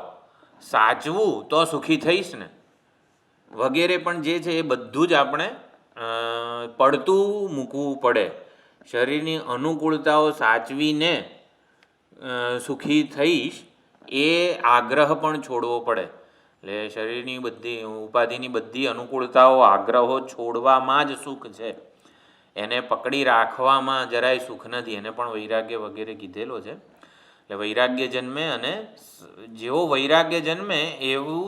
સાચવું તો સુખી થઈશ ને વગેરે પણ જે છે એ બધું જ આપણે પડતું મૂકવું પડે. શરીરની અનુકૂળતાઓ સાચવીને સુખી થઈશ એ આગ્રહ પણ છોડવો પડે. એટલે શરીરની બધી ઉપાધિની બધી અનુકૂળતાઓ આગ્રહો છોડવામાં જ સુખ છે, એને પકડી રાખવામાં જરાય સુખ નથી. એને પણ વૈરાગ્ય વગેરે કીધેલો છે. એટલે વૈરાગ્ય જન્મે, અને જેવો વૈરાગ્ય જન્મે એવું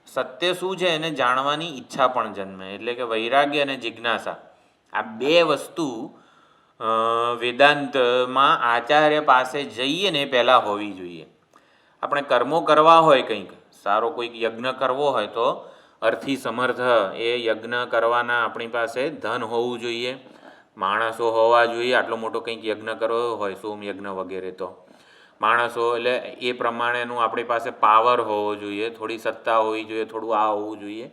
સત્ય શું છે એને જાણવાની ઈચ્છા પણ જન્મે. એટલે કે વૈરાગ્ય અને જિજ્ઞાસા આ બે વસ્તુ વેદાંતમાં આચાર્ય પાસે જઈએ ને પહેલાં હોવી જોઈએ. આપણે કર્મો કરવા હોય, કંઈક સારો કોઈક યજ્ઞ કરવો હોય તો અર્થી સમર્થ એ યજ્ઞ કરવાના આપણી પાસે ધન હોવું જોઈએ, માણસો હોવા જોઈએ. આટલો મોટો કંઈક યજ્ઞ કરવો હોય, સોમ યજ્ઞ વગેરે, તો માણસો એટલે એ પ્રમાણેનું આપણી પાસે પાવર હોવો જોઈએ, થોડી સત્તા હોવી જોઈએ, થોડું આ હોવું જોઈએ.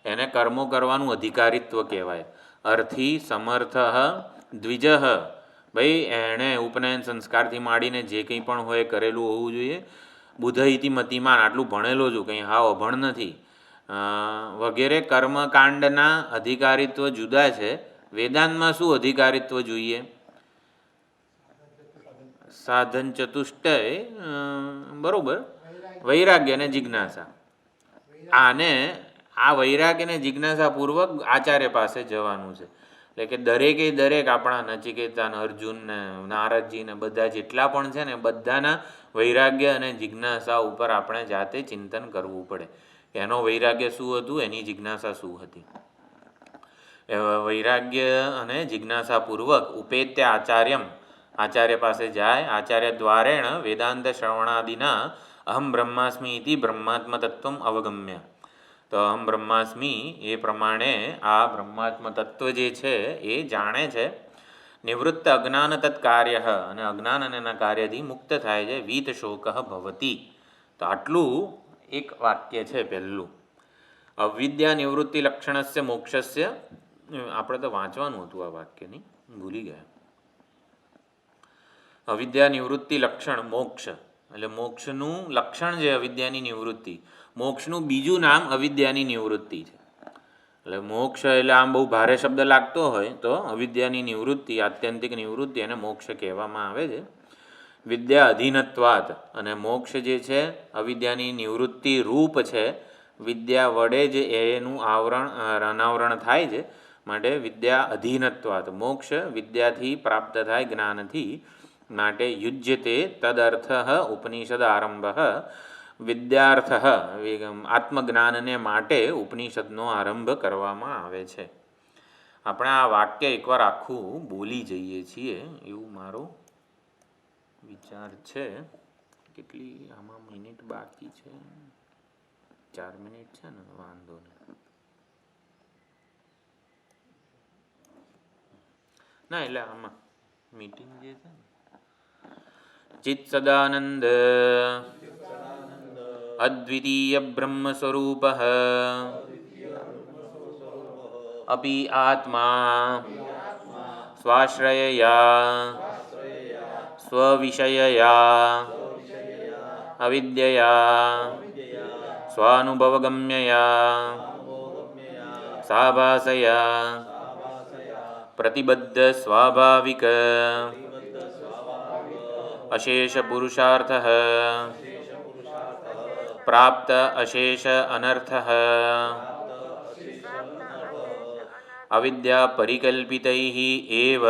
એને કર્મો કરવાનું અધિકારિત્વ કહેવાય. અર્થી સમર્થ દ્વિજ, ભાઈ એણે ઉપનયન સંસ્કારથી માંડીને જે કંઈ પણ હોય કરેલું હોવું જોઈએ. બુધ ઇતિ મતિમાન, આટલું ભણેલો છું, કંઈ હાવ અભણ નથી, વગેરે કર્મકાંડના અધિકારિત્વ જુદા છે. વેદાંતમાં શું અધિકારિત્વ જોઈએ? સાધન ચતુષ્ટય, બરાબર, વૈરાગ્ય અને જિજ્ઞાસા. આ વૈરાગ્ય અને જિજ્ઞાસાપૂર્વક આચાર્ય પાસે જવાનું છે. એટલે કે દરેક આપણા નચિકેતા, અર્જુન ને નારદજી ને બધા જેટલા પણ છે ને બધાના વૈરાગ્ય અને જિજ્ઞાસા ઉપર આપણે જાતે ચિંતન કરવું પડે. એનો વૈરાગ્ય શું હતું, એની જિજ્ઞાસા શું હતી. વૈરાગ્ય અને જિજ્ઞાસાપૂર્વક ઉપેત્ય આચાર્યમ, આચાર્ય પાસે જાય. આચાર્ય દ્વારેણ વેદાંત શ્રવણાદિના અહમ બ્રહ્માસ્મિ ઇતિ બ્રહ્માત્મ તત્વમ અવગમ્ય. તો અહમ બ્રહ્માસ્મિ એ પ્રમાણે આ બ્રહ્માત્મ તત્વ જે છે એ જાણે છે. નિવૃત્ત અજ્ઞાન તત્કાર્ય, અને અજ્ઞાન અને એના કાર્યથી મુક્ત થાય છે. વીત શોક ભવતી. તો આટલું એક વાક્ય છે પહેલું. અવિદ્યા નિવૃત્તિ લક્ષણસ્ય મોક્ષસ્ય, આપણે તો વાંચવાનું હતું આ વાક્યની, ભૂલી ગયા. અવિદ્યા નિવૃત્તિ લક્ષણ મોક્ષ, એટલે મોક્ષનું લક્ષણ છે અવિદ્યાની નિવૃત્તિ. મોક્ષનું બીજું નામ અવિદ્યાની નિવૃત્તિ છે. એટલે મોક્ષ એટલે આમ બહુ ભારે શબ્દ લાગતો હોય તો અવિદ્યાની નિવૃત્તિ, આત્યંતિક નિવૃત્તિ, એને મોક્ષ કહેવામાં આવે છે. વિદ્યા અધીનત્વાત, અને મોક્ષ જે છે અવિદ્યાની નિવૃત્તિ રૂપ છે. વિદ્યા વડે જ એનું અનાવરણ થાય છે. માટે વિદ્યા અધીનત્વાત, મોક્ષ વિદ્યાથી પ્રાપ્ત થાય, જ્ઞાનથી. માટે યુજ્યતે તદર્થ ઉપનિષદ આરંભ, વિદ્યાર્થ આત્મજ્ઞાનને માટે ઉપનિષદનો આરંભ કરવામાં આવે છે. આપણે આ વાક્ય એકવાર આખું બોલી જઈએ છીએ એવું મારો વિચાર છે. કેટલી આમાં મિનિટ બાકી છે? 4 મિનિટ છે ને, વાંધો નહીં. ના એટલે આમાં મીટિંગ જે છે ને, ચિત્ સદાનંદ અદ્વિતીય બ્રહ્મ સ્વરૂપ અપિ આત્મા સ્વાશ્રયયા સ્વવિષયયા અવિદ્યયા સ્વાનુભવગમ્યયા સાભાસયા પ્રતિબદ્ધ સ્વાભાવિક અશેષ પુરુષાર્થ પ્રાપ્ત અશેષ અનર્થ અવિદ્યા પરિકલ્પિતૈઃ એવ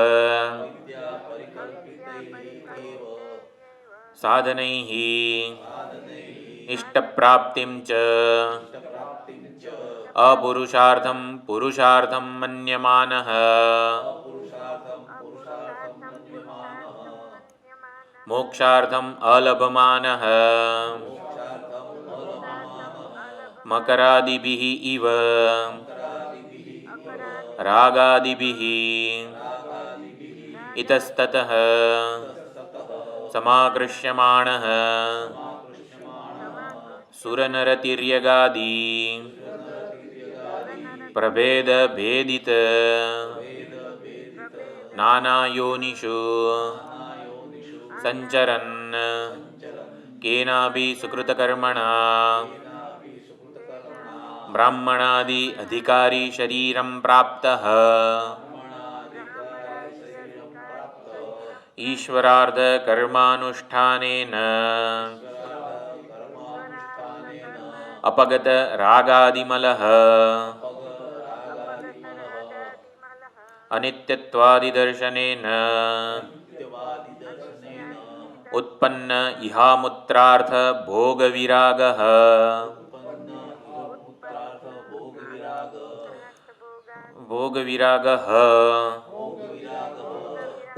સાધનૈઃ ઇષ્ટપ્રાપ્તિં ચ અપુરુષાર્થં પુરુષાર્થં મન્યમાનઃ મોક્ષાર્થમ અલભમાનઃ મકરાદિભિઃ ઇવ રાગાદિભિઃ ઇતસ્તતઃ સમાકૃષ્યમાણઃ સુરનરતિર્યગાદી પ્રભેદ ભેદિત નાનાયોનિષુ સંચરન કેનાભિ સુકૃતકર્મણા બ્રાહ્મણાદિ અધિકારી શરીરમ પ્રાપ્તઃ ઈશ્વરાર્ધ કર્માનુષ્ઠાનેન અપગત રાગાદિમલઃ અનિત્યત્વાદિદર્શનેન ઉત્પન્ન ઇહામૂત્રાર્થ ભોગવિરાગઃ ભોગવિરાગઃ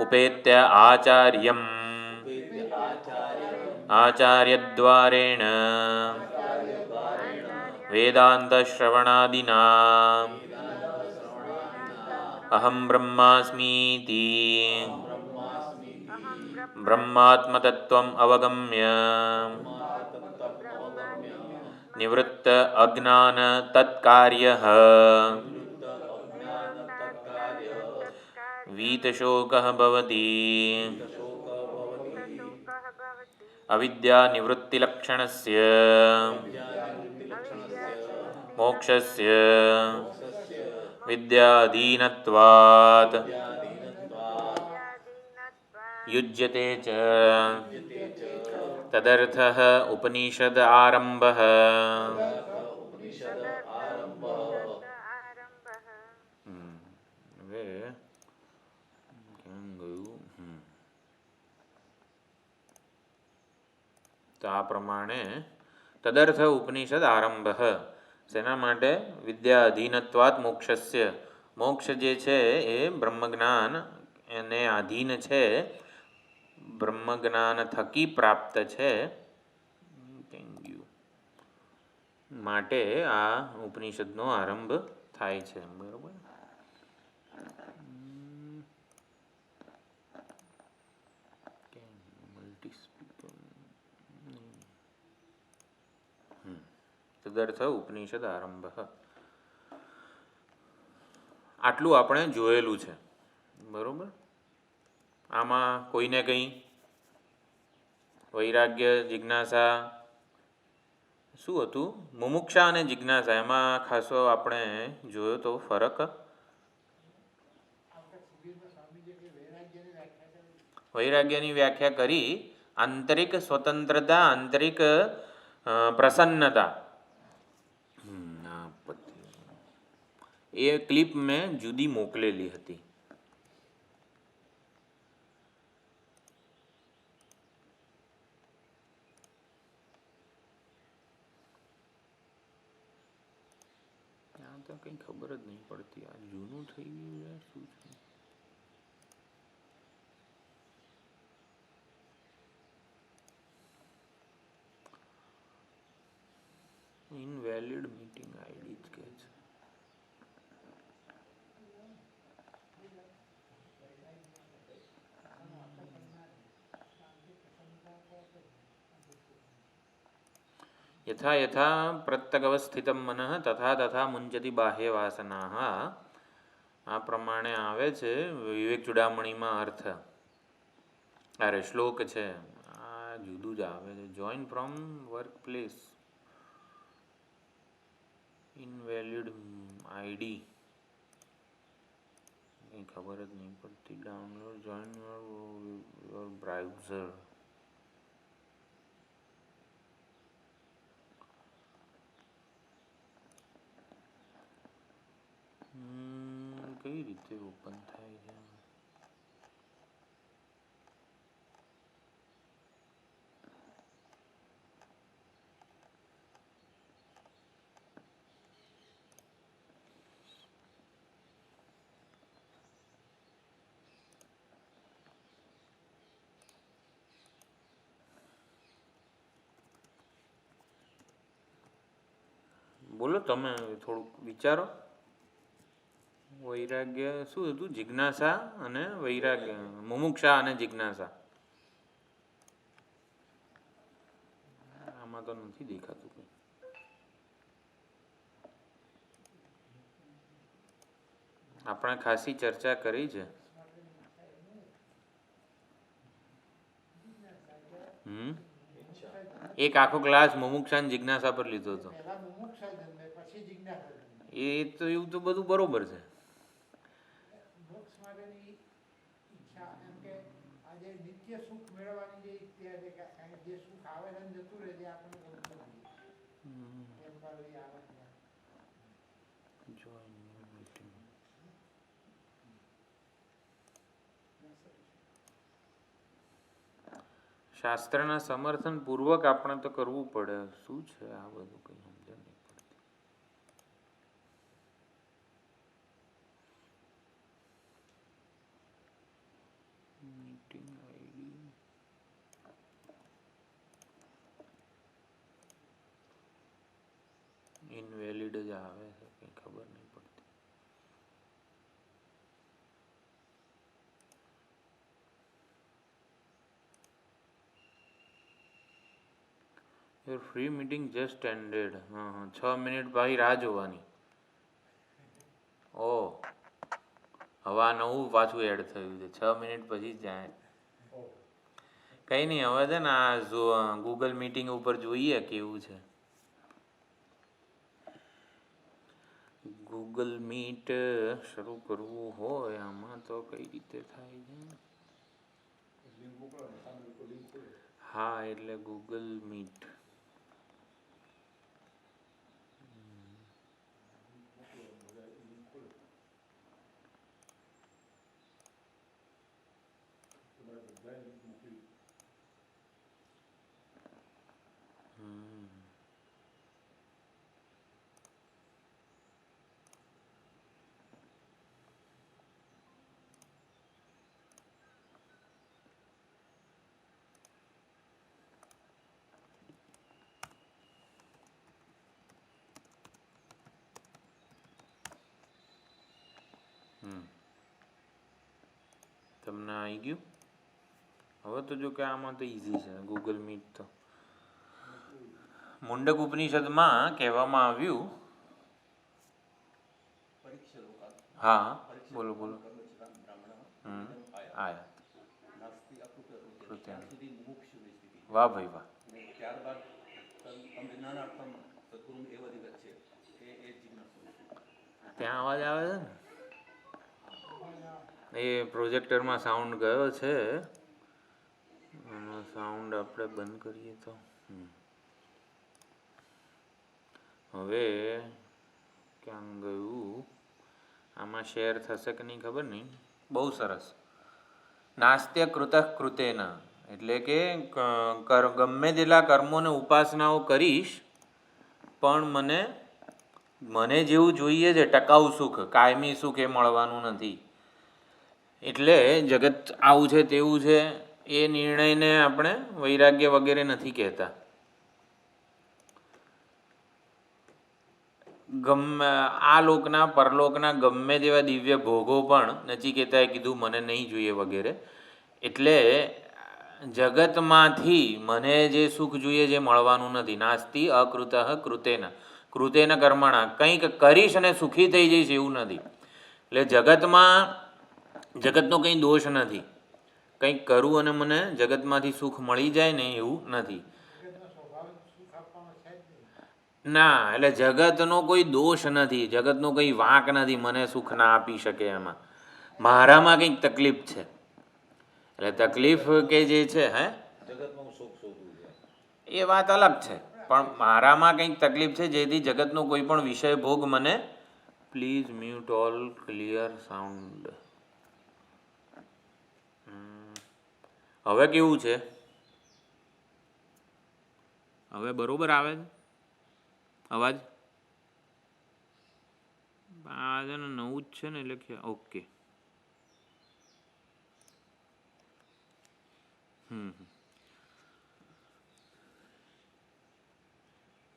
ઉપેત્ય આચાર્યમ આચાર્યદ્વારેણ વેદાંતશ્રવણાદિના અહં બ્રહ્માસ્મીતિ બ્રહ્માત્મતત્વમ અવગમ્ય નિવૃત્ત અજ્ઞાન તત્કાર્યઃ વીતશોકઃ ભવતિ અવિદ્યા નિવૃત્તિલક્ષણસ્ય મોક્ષસ્ય વિદ્યાધીનત્વાत् યુજ્યતે ચ તદર્થઃ ઉપનિષદ આરંભઃ. હવે ક્યાં ગયું? તો આ પ્રમાણે તદર્થ ઉપનિષદ આરંભ. શેના માટે? વિદ્યા અધીનત્વાત મોક્ષસ્ય. મોક્ષ જે છે એ બ્રહ્મજ્ઞાન એને આધીન છે, બ્રહ્મજ્ઞાન થકી પ્રાપ્ત છે માટે આ ઉપનિષદનો આરંભ થાય છે. બરોબર. તદર્થ ઉપનિષદ આરંભ. આટલું આપણે જોયેલું છે. બરોબર. આમાં કોઈને કંઈ વૈરાગ્ય, જિજ્ઞાસા શું હતું? મુમુક્ષા અને જિજ્ઞાસા એમાં ખાસો આપણે જોયો તો ફરક. વૈરાગ્યની વ્યાખ્યા કરી આંતરિક સ્વતંત્રતા, આંતરિક પ્રસન્નતા. એ ક્લિપ મેં જુદી મોકલેલી હતી. ત્યાં તો કંઈ ખબર જ નહીં પડતી. આ જૂનું થઈ ગયું શું છે? ઇનવેલિડ મીટિંગ આઈડી જ કહે છે. યથા યથા પ્રત્યગવસ્થિતમ મનઃ તથા તથા મુંચતિ બાહ્ય વાસનાઃ. આ પ્રમાણે આવે છે વિવેક ચૂડામણીમાં અર્થ. અરે શ્લોક છે આ જુદું જ આવે છે. Join from work place, invalid ID કંઈ ખબર જ નહીં પડતી. Download join your browser. કઈ રીતે ઓપન થાય છે? બોલો તમે થોડુંક વિચારો. વૈરાગ્ય શું હતું? જિજ્ઞાસા અને વૈરાગ્ય, મુમુક્ષા અને જિજ્ઞાસા. આમાં તો નથી દેખાતું કંઈ. આપણે ખાસી ચર્ચા કરી છે. એક આખો ક્લાસ મુમુક્ષા અને જિજ્ઞાસા પર લીધો હતો. એ તો એવું તો બધું બરોબર છે. શાસ્ત્રના સમર્થન પૂર્વક આપણે તો કરવું પડે. શું છે આ બધું? કઈ સમજણ નહીં પડતી. મીટિંગ આઈડી ઇનવેલિડ જ આવે છે, કઈ ખબર નહીં પડતી. Your free meeting just ended. હા હા, 6 મિનિટ પછી રાહ જોવાની. ઓ હવે નવું પાછું એડ થયું છે, 6 મિનિટ પછી જ જાય. કંઈ નહીં, હવે છે ને આ ગૂગલ મીટિંગ ઉપર જોઈએ કેવું છે. ગૂગલ મીટ શરૂ કરવું હોય આમાં તો કઈ રીતે થાય છે? હા, એટલે ગૂગલ મીટ. તમને આવી ગયું? હવે તો જો કે આમાં તો ઈઝી છે ગૂગલ મીટ તો. મુંડક ઉપનિષદમાં કહેવામાં આવ્યું. હા બોલો બોલો. આયા. વાહ ભાઈ વાહ. ત્યાં અવાજ આવે છે ને? એ પ્રોજેક્ટરમાં સાઉન્ડ ગયો છે. એનો સાઉન્ડ આપણે બંધ કરીએ તો હવે ક્યાં ગયું? આમાં શેર થશે કે નહીં ખબર નહીં. બહુ સરસ. નાસ્ત્ય કૃતઃ કૃતેન, એટલે કે ગમે તેટલા કર્મોને ઉપાસનાઓ કરીશ પણ મને જેવું જોઈએ છે ટકાઉ સુખ, કાયમી સુખ એ મળવાનું નથી. એટલે જગત આવું છે તેવું છે એ નિર્ણયને આપણે વૈરાગ્ય વગેરે નથી કહેતા. ગમે આ લોકના પરલોકના ગમે તેવા દિવ્ય ભોગો પણ નચિકેતાએ કીધું મને નહીં જોઈએ વગેરે. એટલે જગતમાંથી મને જે સુખ જોઈએ જે મળવાનું નથી. નાસ્તિ અકૃતઃ કૃતેન, કૃતેન કર્મણા, કંઈક કરીશ અને સુખી થઈ જઈશ એવું નથી. એટલે જગતનો કંઈ દોષ નથી. કંઈક કરું અને મને જગતમાંથી સુખ મળી જાય ને એવું નથી. ના, એટલે જગતનો કોઈ દોષ નથી, જગતનો કંઈ વાંક નથી મને સુખ ના આપી શકે એમાં. મારામાં કંઈક તકલીફ છે. એટલે તકલીફ કે જે છે એ વાત અલગ છે, પણ મારામાં કંઈક તકલીફ છે જેથી જગતનો કોઈ પણ વિષય ભોગ મને. Please mute all clear sound. હવે કેવું છે? હવે બરોબર આવે છે અવાજ? આ છે ને નવું જ છે ને એટલે ઓકે.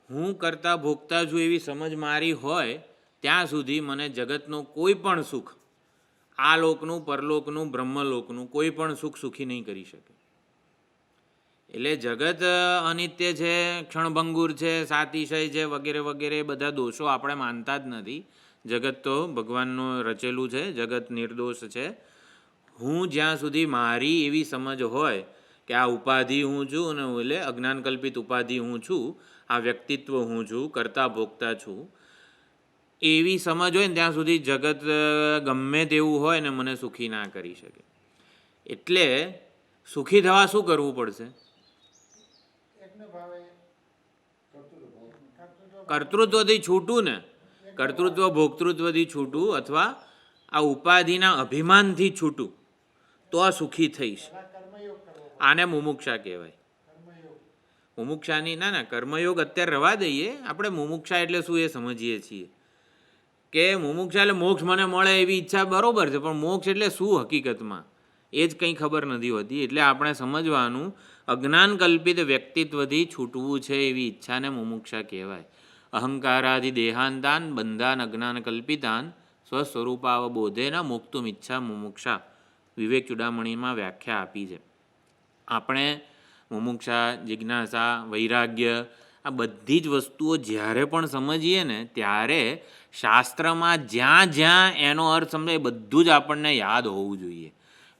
હું કરતા ભોગતા છું એવી સમજ મારી હોય ત્યાં સુધી મને જગતનું કોઈ પણ સુખ, આ લોકનું, પરલોકનું, બ્રહ્મલોકનું કોઈ પણ સુખ સુખી નહીં કરી શકે. એટલે જગત અનિત્ય છે, ક્ષણભંગુર છે, સાતિશય છે, વગેરે વગેરે બધા દોષો આપણે માનતા જ નથી. જગત તો ભગવાનનું રચેલું છે, જગત નિર્દોષ છે. હું જ્યાં સુધી મારી એવી સમજ હોય કે આ ઉપાધિ હું છું અને એટલે અજ્ઞાનકલ્પિત ઉપાધિ હું છું, આ વ્યક્તિત્વ હું છું, કરતા ભોગતા છું, એવી સમજ હોય ને ત્યાં સુધી જગત ગમે તેવું હોય ને મને સુખી ના કરી શકે. એટલે સુખી થવા શું કરવું પડશે? કર્તૃત્વથી છૂટું ને, કર્તૃત્વ ભોક્તૃત્વથી છૂટું અથવા આ ઉપાધિના અભિમાનથી છૂટું તો આ સુખી થઈશ. આને મુમુક્ષા કહેવાય. મુમુક્ષાની ના કર્મયોગ અત્યારે રવા દઈએ, આપણે મુમુક્ષા એટલે શું એ સમજીએ છીએ કે મુમુક્ષા એટલે મોક્ષ મને મળે એવી ઈચ્છા બરોબર છે, પણ મોક્ષ એટલે શું હકીકતમાં એ જ કંઈ ખબર નથી હોતી. એટલે આપણે સમજવાનું અજ્ઞાન કલ્પિત વ્યક્તિત્વથી છૂટવું છે એવી ઈચ્છાને મુમુક્ષા કહેવાય. અહંકારાદિ દેહાંતાન બંધાન અજ્ઞાન કલ્પિતાન સ્વસ્વરૂપાવબોધેના મુક્તુમ ઈચ્છા મુમુક્ષા વિવેક ચૂડામણીમાં વ્યાખ્યા આપી છે. આપણે મુમુક્ષા, જિજ્ઞાસા, વૈરાગ્ય આ બધી જ વસ્તુઓ જ્યારે પણ સમજીએ ને ત્યારે શાસ્ત્રમાં જ્યાં જ્યાં એનો અર્થ સમજાય એ બધું જ આપણને યાદ હોવું જોઈએ.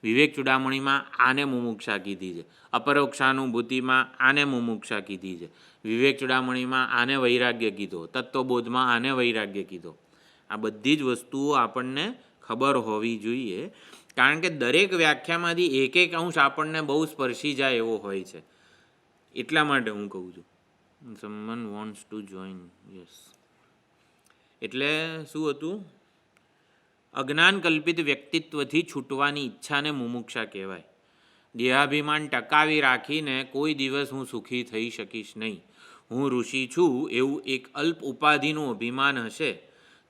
વિવેક ચૂડામણીમાં આને મુમુક્ષા કીધી છે, અપરોક્ષાનુભૂતિમાં આને મુમુક્ષા કીધી છે, વિવેક ચૂડામણીમાં આને વૈરાગ્ય કીધો, તત્વબોધમાં આને વૈરાગ્ય કીધો. આ બધી જ વસ્તુઓ આપણને ખબર હોવી જોઈએ, કારણ કે દરેક વ્યાખ્યામાંથી એક એક અંશ આપણને બહુ સ્પર્શી જાય એવો હોય છે. એટલા માટે હું કહું છું. Someone wants to join. Yes. એટલે શું હતું? અજ્ઞાન કલ્પિત વ્યક્તિત્વથી છૂટવાની ઈચ્છાને મુમુક્ષા કહેવાય. દેહાભિમાન ટકાવી રાખીને કોઈ દિવસ હું સુખી થઈ શકીશ નહીં. હું ઋષિ છું એવું એક અલ્પ ઉપાધિનું અભિમાન હશે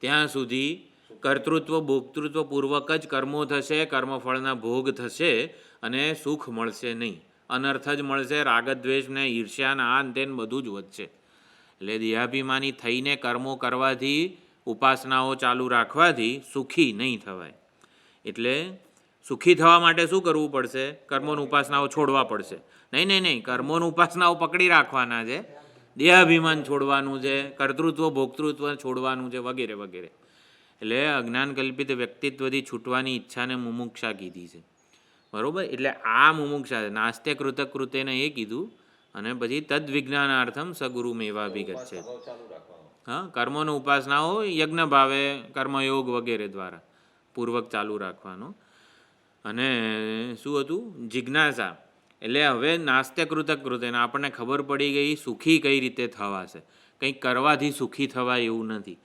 ત્યાં સુધી કર્તૃત્વ ભોક્તૃત્વ પૂર્વક જ કર્મો થશે, કર્મફળના ભોગ થશે અને સુખ મળશે નહીં. અનર્થ જ મળશે. રાગદ્વેષ ને ઈર્ષ્યાના આ તેન બધું જ વધશે. એટલે દેહાભિમાની થઈને કર્મો કરવાથી, ઉપાસનાઓ ચાલુ રાખવાથી સુખી નહીં થવાય. એટલે સુખી થવા માટે શું કરવું પડશે? કર્મોની ઉપાસનાઓ છોડવા પડશે. નહીં, કર્મોની ઉપાસનાઓ પકડી રાખવાના છે, દેહાભિમાન છોડવાનું છે, કર્તૃત્વ ભોક્તૃત્વ છોડવાનું છે, વગેરે વગેરે. એટલે અજ્ઞાન કલ્પિત વ્યક્તિત્વથી છૂટવાની ઈચ્છાને મુમુક્ષા કીધી છે. બરાબર? એટલે આ મુમુક્ષા છે. નાસ્ત્ય કૃતક કૃતેને એ કીધું અને પછી તદ્વિજ્ઞાનાર્થમ સગુરુમેવાભિગત છે. હા, કર્મોની ઉપાસનાઓ યજ્ઞ ભાવે, કર્મયોગ વગેરે દ્વારા પૂર્વક ચાલુ રાખવાનો. અને શું હતું? જિજ્ઞાસા. એટલે હવે નાસ્ત્ય કૃતક કૃતેને આપણને ખબર પડી ગઈ સુખી કઈ રીતે થવાશે. કંઈક કરવાથી સુખી થવાય એવું નથી.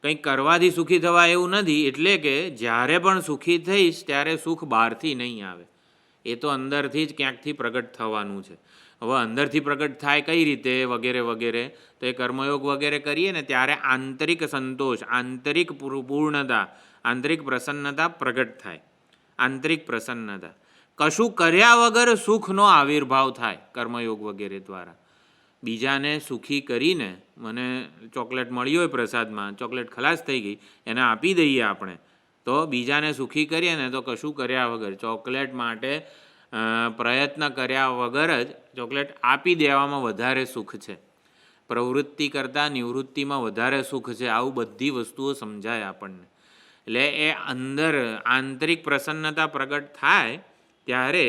કંઈક કરવાથી સુખી થવાય એવું નથી. એટલે કે જ્યારે પણ સુખી થઈશ ત્યારે સુખ બહારથી નહીં આવે, એ તો અંદરથી જ ક્યાંકથી પ્રગટ થવાનું છે. હવે અંદરથી પ્રગટ થાય કઈ રીતે વગેરે વગેરે, તો એ કર્મયોગ વગેરે કરીએ ને ત્યારે આંતરિક સંતોષ, આંતરિક પૂર્ણતા, આંતરિક પ્રસન્નતા પ્રગટ થાય. આંતરિક પ્રસન્નતા. કશું કર્યા વગર સુખનો આવિર્ભાવ થાય કર્મયોગ વગેરે દ્વારા. બીજાને સુખી કરીને, મને ચોકલેટ મળી હોય પ્રસાદમાં, ચોકલેટ ખલાસ થઈ ગઈ, એને આપી દઈએ આપણે, તો બીજાને સુખી કરીએ ને તો કશું કર્યા વગર, ચોકલેટ માટે પ્રયત્ન કર્યા વગર જ ચોકલેટ આપી દેવામાં વધારે સુખ છે. પ્રવૃત્તિ કરતાં નિવૃત્તિમાં વધારે સુખ છે. આવું બધી વસ્તુઓ સમજાય આપણને. એટલે એ અંદર આંતરિક પ્રસન્નતા પ્રગટ થાય ત્યારે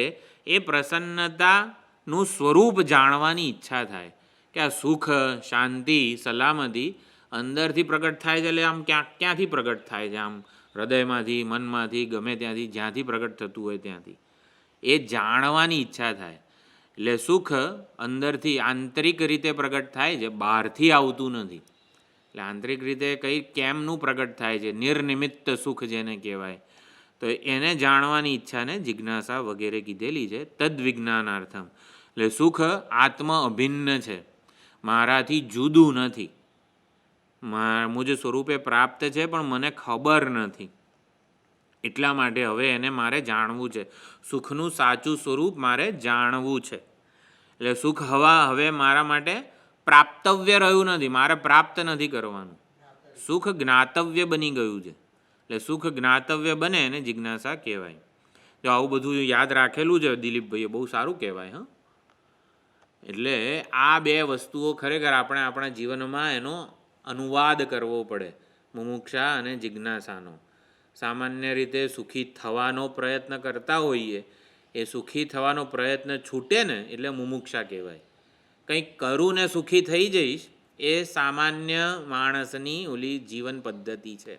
એ પ્રસન્નતાનું સ્વરૂપ જાણવાની ઈચ્છા થાય કે આ સુખ, શાંતિ, સલામતી અંદરથી પ્રગટ થાય છે. એટલે આમ ક્યાંથી પ્રગટ થાય છે? આમ હૃદયમાંથી, મનમાંથી, ગમે ત્યાંથી, જ્યાંથી પ્રગટ થતું હોય ત્યાંથી એ જાણવાની ઈચ્છા થાય. એટલે સુખ અંદરથી આંતરિક રીતે પ્રગટ થાય છે, બહારથી આવતું નથી. એટલે આંતરિક રીતે કેમનું પ્રગટ થાય છે? નિર્નિમિત્ત સુખ જેને કહેવાય. તો એને જાણવાની ઈચ્છાને જિજ્ઞાસા વગેરે કીધેલી છે. તદ્વિજ્ઞાનાર્થમ. એટલે સુખ આત્મ અભિન્ન છે, મારાથી જુદું નથી. મુજ સ્વરૂપે પ્રાપ્ત છે પણ મને ખબર નથી. એટલા માટે હવે એને મારે જાણવું છે. સુખનું સાચું સ્વરૂપ મારે જાણવું છે. એટલે સુખ હવે મારા માટે પ્રાપ્તવ્ય રહ્યું નથી, મારે પ્રાપ્ત નથી કરવાનું. સુખ જ્ઞાતવ્ય બની ગયું છે. એટલે સુખ જ્ઞાતવ્ય બને એને જિજ્ઞાસા કહેવાય. જો આવું બધું યાદ રાખેલું છે દિલીપભાઈએ, બહુ સારું કહેવાય. હા, એટલે આ બે વસ્તુઓ ખરેખર આપણે આપણા જીવનમાં એનો અનુવાદ કરવો પડે, મુમુક્ષા અને જિજ્ઞાસાનો. સામાન્ય રીતે સુખી થવાનો પ્રયત્ન કરતા હોઈએ, એ સુખી થવાનો પ્રયત્ન છૂટે ને એટલે મુમુક્ષા કહેવાય. કંઈક કરું ને સુખી થઈ જઈશ એ સામાન્ય માણસની ઓલી જીવન પદ્ધતિ છે.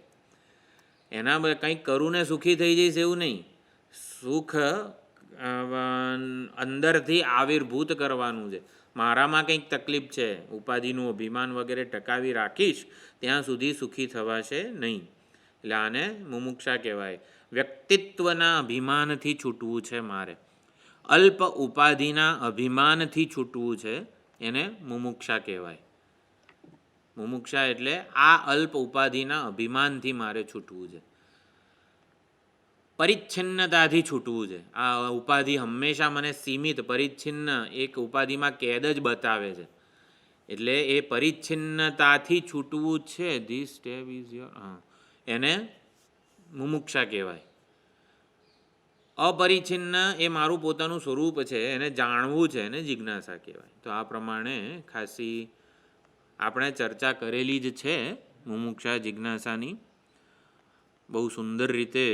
એના કંઈક કરું ને સુખી થઈ જઈશ એવું નહીં. સુખ અંદરથી આવિર્ભૂત કરવાનું છે. મારામાં કંઈક તકલીફ છે, ઉપાધિનું અભિમાન વગેરે ટકાવી રાખીશ ત્યાં સુધી સુખી થવાશે નહીં. એટલે આને મુમુક્ષા કહેવાય. વ્યક્તિત્વના અભિમાનથી છૂટવું છે મારે, અલ્પ ઉપાધિના અભિમાનથી છૂટવું છે, એને મુમુક્ષા કહેવાય. મુમુક્ષા એટલે આ અલ્પ ઉપાધિના અભિમાનથી મારે છૂટવું છે, પરિચ્છિન્નતાથી છૂટવું છે. આ ઉપાધિ હંમેશા મને સીમિત, પરિચ્છિન્ન, એક ઉપાધિમાં કેદ જ બતાવે છે. એટલે એ પરિચ્છિન્નતાથી છૂટવું છે. ધીસ સ્ટેપ ઇઝ યોર, એને મુમુક્ષા કહેવાય. અપરિચ્છિન્ન એ મારું પોતાનું સ્વરૂપ છે, એને જાણવું છે, એને જિજ્ઞાસા કહેવાય. તો આ પ્રમાણે ખાસી આપણે ચર્ચા કરેલી જ છે મુમુક્ષા જિજ્ઞાસાની, બહુ સુંદર રીતે.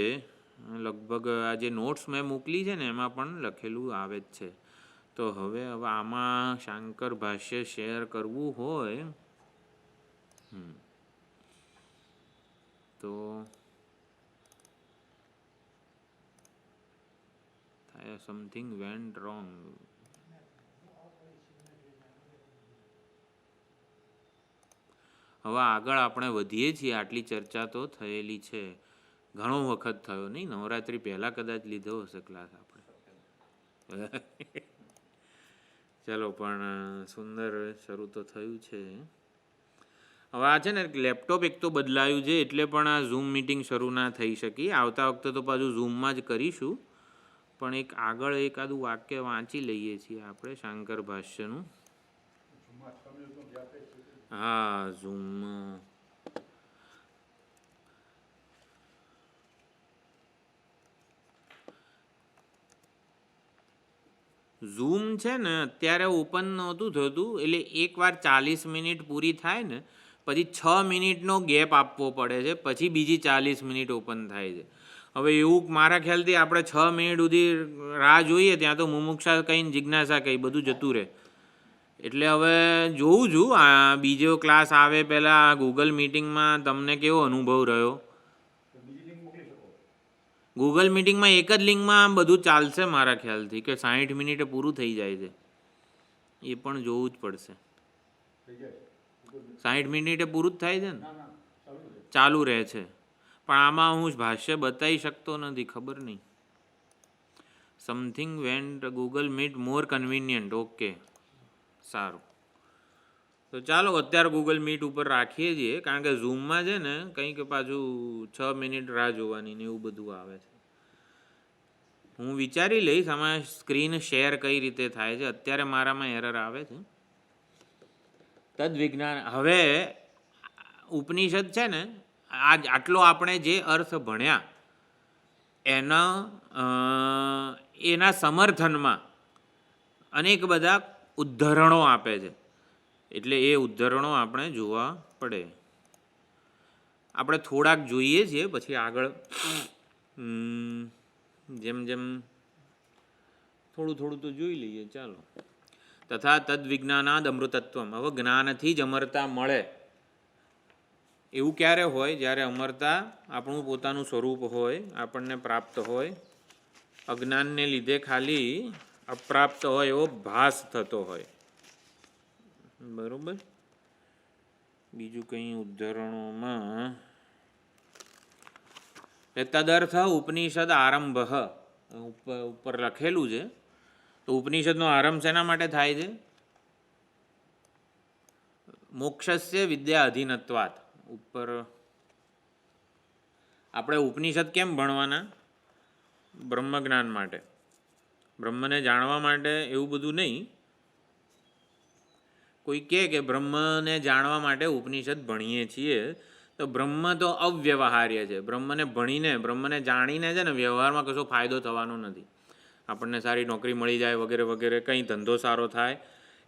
લગભગ આ જે નોટ્સ મેં મોકલી છે ને એમાં પણ લખેલું આવે જ છે. તો હવે આમાં શાંકર ભાષ્ય શેર કરવું હોય તો સમથિંગ વેન્ટ રોંગ. હવે આગળ આપણે વધીએ છીએ, આટલી ચર્ચા તો થયેલી છે, ઘણો વખત થયો નહીં, નવરાત્રિ પહેલાં કદાચ લીધો હશે ક્લાસ આપણે. ચલો, પણ સુંદર શરૂ તો થયું છે. હવે આ છે ને લેપટોપ એક તો બદલાયું છે, એટલે પણ આ ઝૂમ મિટિંગ શરૂ ના થઈ શકી. આવતા વખતે તો પાછું ઝૂમમાં જ કરીશું. પણ એક આગળ એકાદું વાક્ય વાંચી લઈએ છીએ આપણે શાંકર ભાષ્યનું. હા, ઝૂમ છે ને અત્યારે ઓપન નહોતું થતું, એટલે એકવાર 40 મિનિટ પૂરી થાય ને પછી 6 મિનિટનો ગેપ આપવો પડે છે, પછી બીજી 40 મિનિટ ઓપન થાય છે. હવે એવું મારા ખ્યાલથી આપણે 6 મિનિટ સુધી રાહ જોઈએ ત્યાં તો મુમુક્ષા કહીને જિજ્ઞાસા કહી બધું જતું રહે. એટલે હવે જોઉં છું આ બીજો ક્લાસ આવે પહેલાં ગૂગલ મિટિંગમાં તમને કેવો અનુભવ રહ્યો. ગૂગલ મિટિંગમાં એક જ લિંકમાં બધું ચાલશે મારા ખ્યાલથી, કે 60 મિનિટે પૂરું થઈ જાય છે. એ પણ જોવું જ પડશે. 60 મિનિટે પૂરું જ થાય છે ને, ચાલુ રહે છે. પણ આમાં હું ભાષ્ય બતાવી શકતો નથી, ખબર નહીં. સમથિંગ વેન્ટ ગૂગલ મીટ મોર કન્વિનિયન્ટ. ઓકે, સારું. તો ચાલો અત્યારે ગૂગલ મીટ ઉપર રાખીએ છીએ, કારણ કે ઝૂમમાં છે ને કંઈક પાછું 6 મિનિટ રાહ જોવાની ને એવું બધું આવે છે. હું વિચારી લઈશ આમાં સ્ક્રીન શેર કઈ રીતે થાય છે. અત્યારે મારામાં એરર આવે છે. તદ્વિજ્ઞાન. હવે ઉપનિષદ છે ને, આટલો આપણે જે અર્થ ભણ્યા એના સમર્થનમાં અનેક બધા ઉદ્ધરણો આપે છે. એટલે એ ઉદ્ધરણો આપણે જોવા પડે. આપણે થોડાક જોઈએ છીએ, પછી આગળ જેમ જેમ થોડું થોડું તો જોઈ લઈએ. ચાલો. તથા તદ્વિજ્ઞાનાદ અમૃતત્વમ. હવે જ્ઞાનથી જ અમરતા મળે એવું ક્યારે હોય? જ્યારે અમરતા આપણું પોતાનું સ્વરૂપ હોય, આપણને પ્રાપ્ત હોય. અજ્ઞાનને લીધે ખાલી અપ્રાપ્ત હોય એવો ભાસ થતો હોય. બરોબર. બીજું કંઈ ઉદ્ધરણોમાં તદર્થ ઉપનિષદ આરંભ ઉપર લખેલું છે. તો ઉપનિષદનો આરંભ શેના માટે થાય છે? મોક્ષસ્ય વિદ્યા અધીનત્વાત. ઉપર આપણે ઉપનિષદ કેમ ભણવાના? બ્રહ્મજ્ઞાન માટે, બ્રહ્મને જાણવા માટે. એવું બધું નહીં. કોઈ કહે કે બ્રહ્મને જાણવા માટે ઉપનિષદ ભણીએ છીએ, તો બ્રહ્મ તો અવ્યવહાર્ય છે. બ્રહ્મને ભણીને બ્રહ્મને જાણીને છે ને વ્યવહારમાં કશો ફાયદો થવાનો નથી. આપણને સારી નોકરી મળી જાય વગેરે વગેરે, કંઈ ધંધો સારો થાય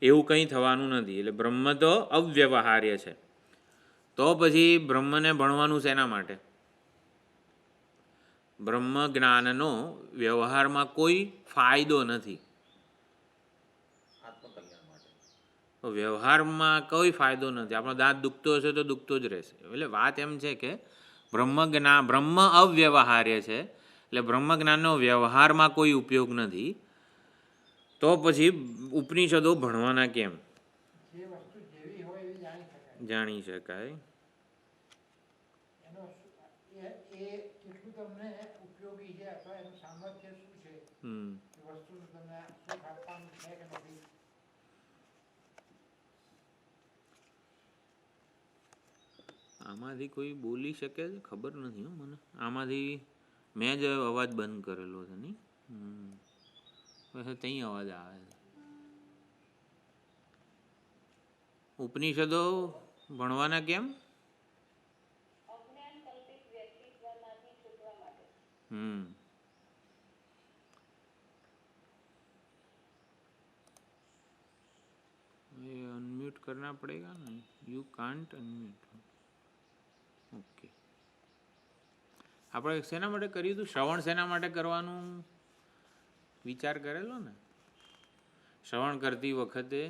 એવું કંઈ થવાનું નથી. એટલે બ્રહ્મ તો અવ્યવહાર્ય છે. તો પછી બ્રહ્મને ભણવાનું શેના માટે? બ્રહ્મ જ્ઞાનનો વ્યવહારમાં કોઈ ફાયદો નથી. તો વ્યવહારમાં કોઈ ફાયદો નથી. આપણો દાંત દુખતો હશે તો દુખતો જ રહેશે. એટલે વાત એમ છે કે બ્રહ્મ અવ્યવહાર્ય છે. એટલે બ્રહ્મ જ્ઞાનનો વ્યવહારમાં કોઈ ઉપયોગ નથી. તો પછી ઉપનિષદો ભણવાના કેમ? જાણી શકાય. આમાંથી કોઈ બોલી શકે છે? ખબર નથી મને. આમાંથી મેં જ અવાજ બંધ કરેલો છે નહીં. ત્યાં અવાજ આવે છે. ઉપનિષદો ભણવાના કેમ? अनम्यूट करना पड़ेगा ना. You can't unmute. ઓકે. આપણે શેના માટે કર્યું હતું? શ્રવણ શેના માટે કરવાનું વિચાર કરેલો ને? શ્રવણ કરતી વખતે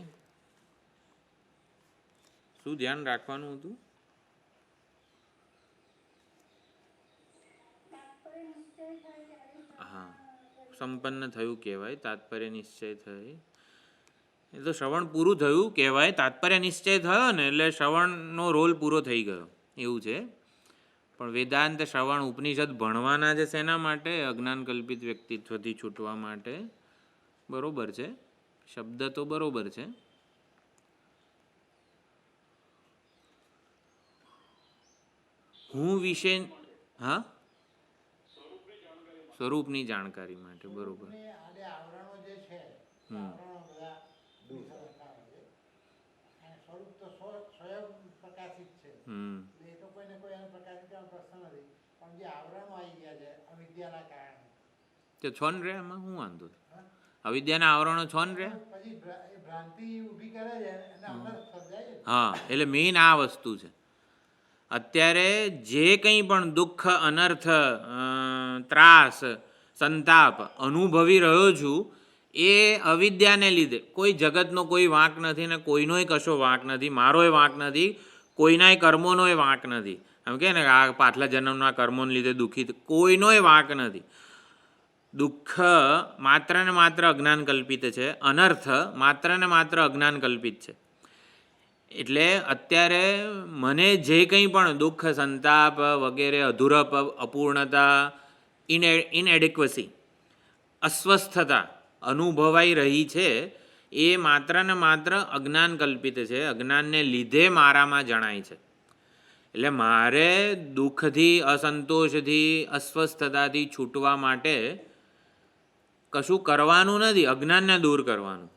શું ધ્યાન રાખવાનું હતું? હા, સંપન્ન થયું કહેવાય, તાત્પર્ય નિશ્ચય થઈ. એ તો શ્રવણ પૂરું થયું કહેવાય, તાત્પર્ય નિશ્ચય થયો ને એટલે શ્રવણનો રોલ પૂરો થઈ ગયો એવું છે. પણ વેદાંત શ્રવણ ઉપનિષદ ભણવાના છે શેના માટે? અજ્ઞાન કલ્પિત વ્યક્તિત્વથી છૂટવા માટે. બરોબર છે, શબ્દ તો બરોબર છે. હું વિશે હા સ્વરૂપની જાણકારી માટે. બરોબર. તો છોન રે એમાં શું વાંધો? અવિદ્યાના આવરણો છોન રે. હા, એટલે મેઇન આ વસ્તુ છે. અત્યારે જે કંઈ પણ દુઃખ, અનર્થ, ત્રાસ, સંતાપ અનુભવી રહ્યો છું એ અવિદ્યાને લીધે. કોઈ જગતનો કોઈ વાંક નથી ને કોઈનોય કશો વાંક નથી, મારોય વાંક નથી, કોઈનાય કર્મોનોય વાંક નથી. એમ કહે ને આ પાછલા જન્મના કર્મોને લીધે દુઃખી, કોઈનોય વાંક નથી. દુઃખ માત્ર ને માત્ર અજ્ઞાન કલ્પિત છે, અનર્થ માત્ર ને માત્ર અજ્ઞાન કલ્પિત છે. એટલે અત્યારે મને જે કંઈ પણ દુઃખ, સંતાપ વગેરે, અધૂરપ, અપૂર્ણતા, ઇનએડિક્વસી, અસ્વસ્થતા અનુભવાઈ રહી છે એ માત્ર ને માત્ર અજ્ઞાન કલ્પિત છે. અજ્ઞાનને લીધે મારામાં જણાય છે. એટલે મારે દુઃખથી, અસંતોષથી, અસ્વસ્થતાથી છૂટવા માટે કશું કરવાનું નથી, અજ્ઞાનને દૂર કરવાનું.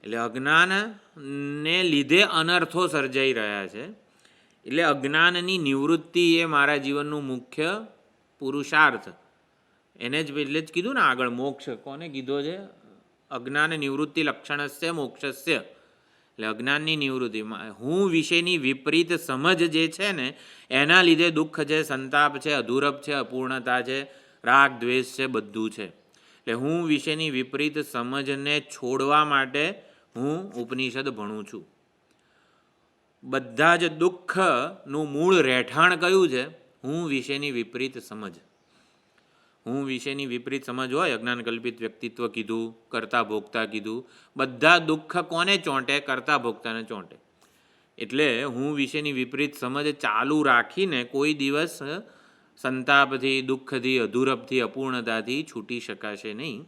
એટલે અજ્ઞાનને લીધે અનર્થો સર્જાઈ રહ્યા છે. એટલે અજ્ઞાનની નિવૃત્તિ એ મારા જીવનનું મુખ્ય પુરુષાર્થ. એને જ એટલે જ કીધું ને આગળ મોક્ષ કોને કીધો છે? અજ્ઞાન નિવૃત્તિ લક્ષણસ્ય મોક્ષસ્ય. એટલે અજ્ઞાનની નિવૃત્તિ. હું વિશેની વિપરીત સમજ જે છે ને એના લીધે દુઃખ છે, સંતાપ છે, અધૂરપ છે, અપૂર્ણતા છે, રાગ દ્વેષ છે, બધું છે. એટલે હું વિશેની વિપરીત સમજને છોડવા માટે હું ઉપનિષદ ભણું છું. બધા જ દુઃખનું મૂળ રહેઠાણ કયું છે? હું વિશેની વિપરીત સમજ. હું વિશેની વિપરીત સમજ હોય, અજ્ઞાન કલ્પિત વ્યક્તિત્વ કીધું, કરતા ભોગતા કીધું, બધા દુઃખ કોને ચોંટે? કરતા ભોગતાને ચોંટે. એટલે હું વિશેની વિપરીત સમજ ચાલુ રાખીને કોઈ દિવસ સંતાપથી, દુઃખથી, અધૂરપથી, અપૂર્ણતાથી છૂટી શકાશે નહીં.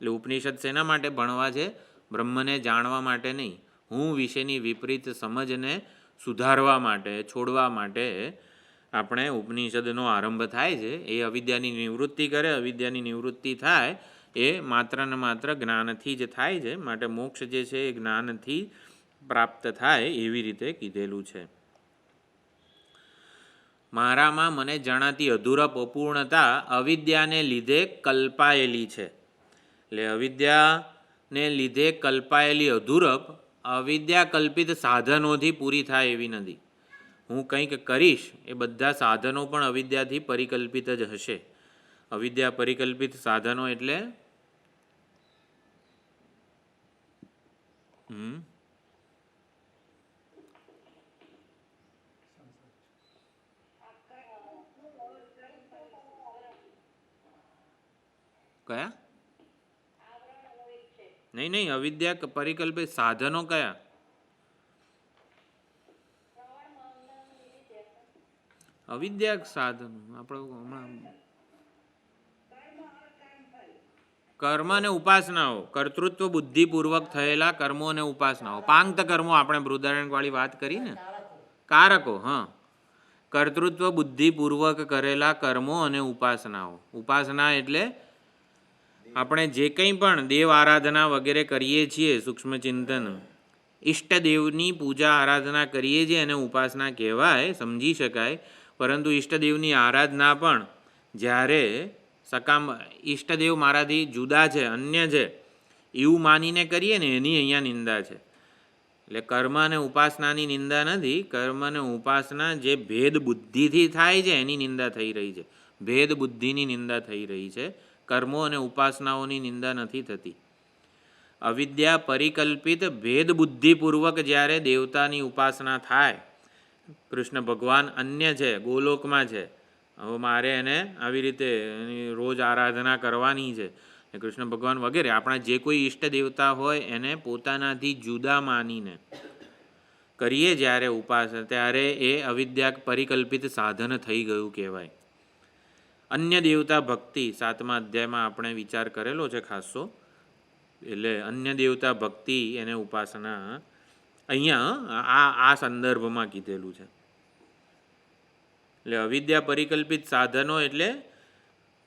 એટલે ઉપનિષદ શેના માટે ભણવા છે? બ્રહ્મને જાણવા માટે નહીં, હું વિશેની વિપરીત સમજને સુધારવા માટે, છોડવા માટે આપણે ઉપનિષદનો આરંભ થાય છે. એ અવિદ્યાની નિવૃત્તિ કરે. અવિદ્યાની નિવૃત્તિ થાય એ માત્ર ને માત્ર જ્ઞાનથી જ થાય છે. માટે મોક્ષ જે છે એ જ્ઞાનથી પ્રાપ્ત થાય એવી રીતે કીધેલું છે. મારામાં મને જણાતી અધૂરપ અપૂર્ણતા અવિદ્યાને લીધે કલ્પાયેલી છે. એટલે અવિદ્યાને લીધે કલ્પાયેલી અધૂરપ અવિદ્યા કલ્પિત સાધનોથી પૂરી થાય એવી નથી. હું કંઈક કરીશ એ બધા સાધનો પણ અવિદ્યાથી પરિકલ્પિત જ હશે. અવિદ્યા પરિકલ્પિત સાધનો એટલે કયા? નહીં, અવિદ્યા પરિકલ્પિત સાધનો કયા? અવિદ્યા સાધનો આપણે હમણાં કર્મ અને ઉપાસનાઓ, કર્તૃત્વ બુદ્ધિપૂર્વક થયેલા કર્મો અને ઉપાસનાઓ. પાંક્ત કર્મો આપણે બૃહદારણ્યકવાળી વાત કરી ને, કારકો. હા, કર્તૃત્વ બુદ્ધિપૂર્વક કરેલા કર્મો અને ઉપાસનાઓ. ઉપાસના એટલે આપણે જે કંઈ પણ દેવ આરાધના વગેરે કરીએ છીએ, સૂક્ષ્મ ચિંતન, ઈષ્ટદેવની પૂજા આરાધના કરીએ છીએ એને ઉપાસના કહેવાય, સમજી શકાય. પરંતુ ઈષ્ટદેવની આરાધના પણ જ્યારે ઈષ્ટદેવ મારાથી જુદા છે, અન્ય છે એવું માનીને કરીએ ને એની અહીંયા નિંદા છે. એટલે કર્મ અને ઉપાસનાની નિંદા નથી. કર્મ અને ઉપાસના જે ભેદ બુદ્ધિથી થાય છે એની નિંદા થઈ રહી છે. ભેદ બુદ્ધિની નિંદા થઈ રહી છે. કર્મો અને ઉપાસનાઓની નિંદા નથી થતી. અવિદ્યા પરિકલ્પિત ભેદ બુદ્ધિપૂર્વક જ્યારે દેવતાની ઉપાસના થાય, કૃષ્ણ ભગવાન અન્ય છે, ગોલોકમાં છે, હવે મારે એને આવી રીતે રોજ આરાધના કરવાની છે, કૃષ્ણ ભગવાન વગેરે આપણા જે કોઈ ઈષ્ટ દેવતા હોય એને પોતાનાથી જુદા માનીને કરીએ જ્યારે ઉપાસના, ત્યારે એ અવિદ્યા પરિકલ્પિત સાધન થઈ ગયું કહેવાય. અન્ય દેવતા ભક્તિ 7મા અધ્યાયમાં આપણે વિચાર કરેલો છે ખાસો. એટલે અન્ય દેવતા ભક્તિ એને ઉપાસના અહીંયા આ સંદર્ભમાં કીધેલું છે. એટલે અવિદ્યા પરિકલ્પિત સાધનો એટલે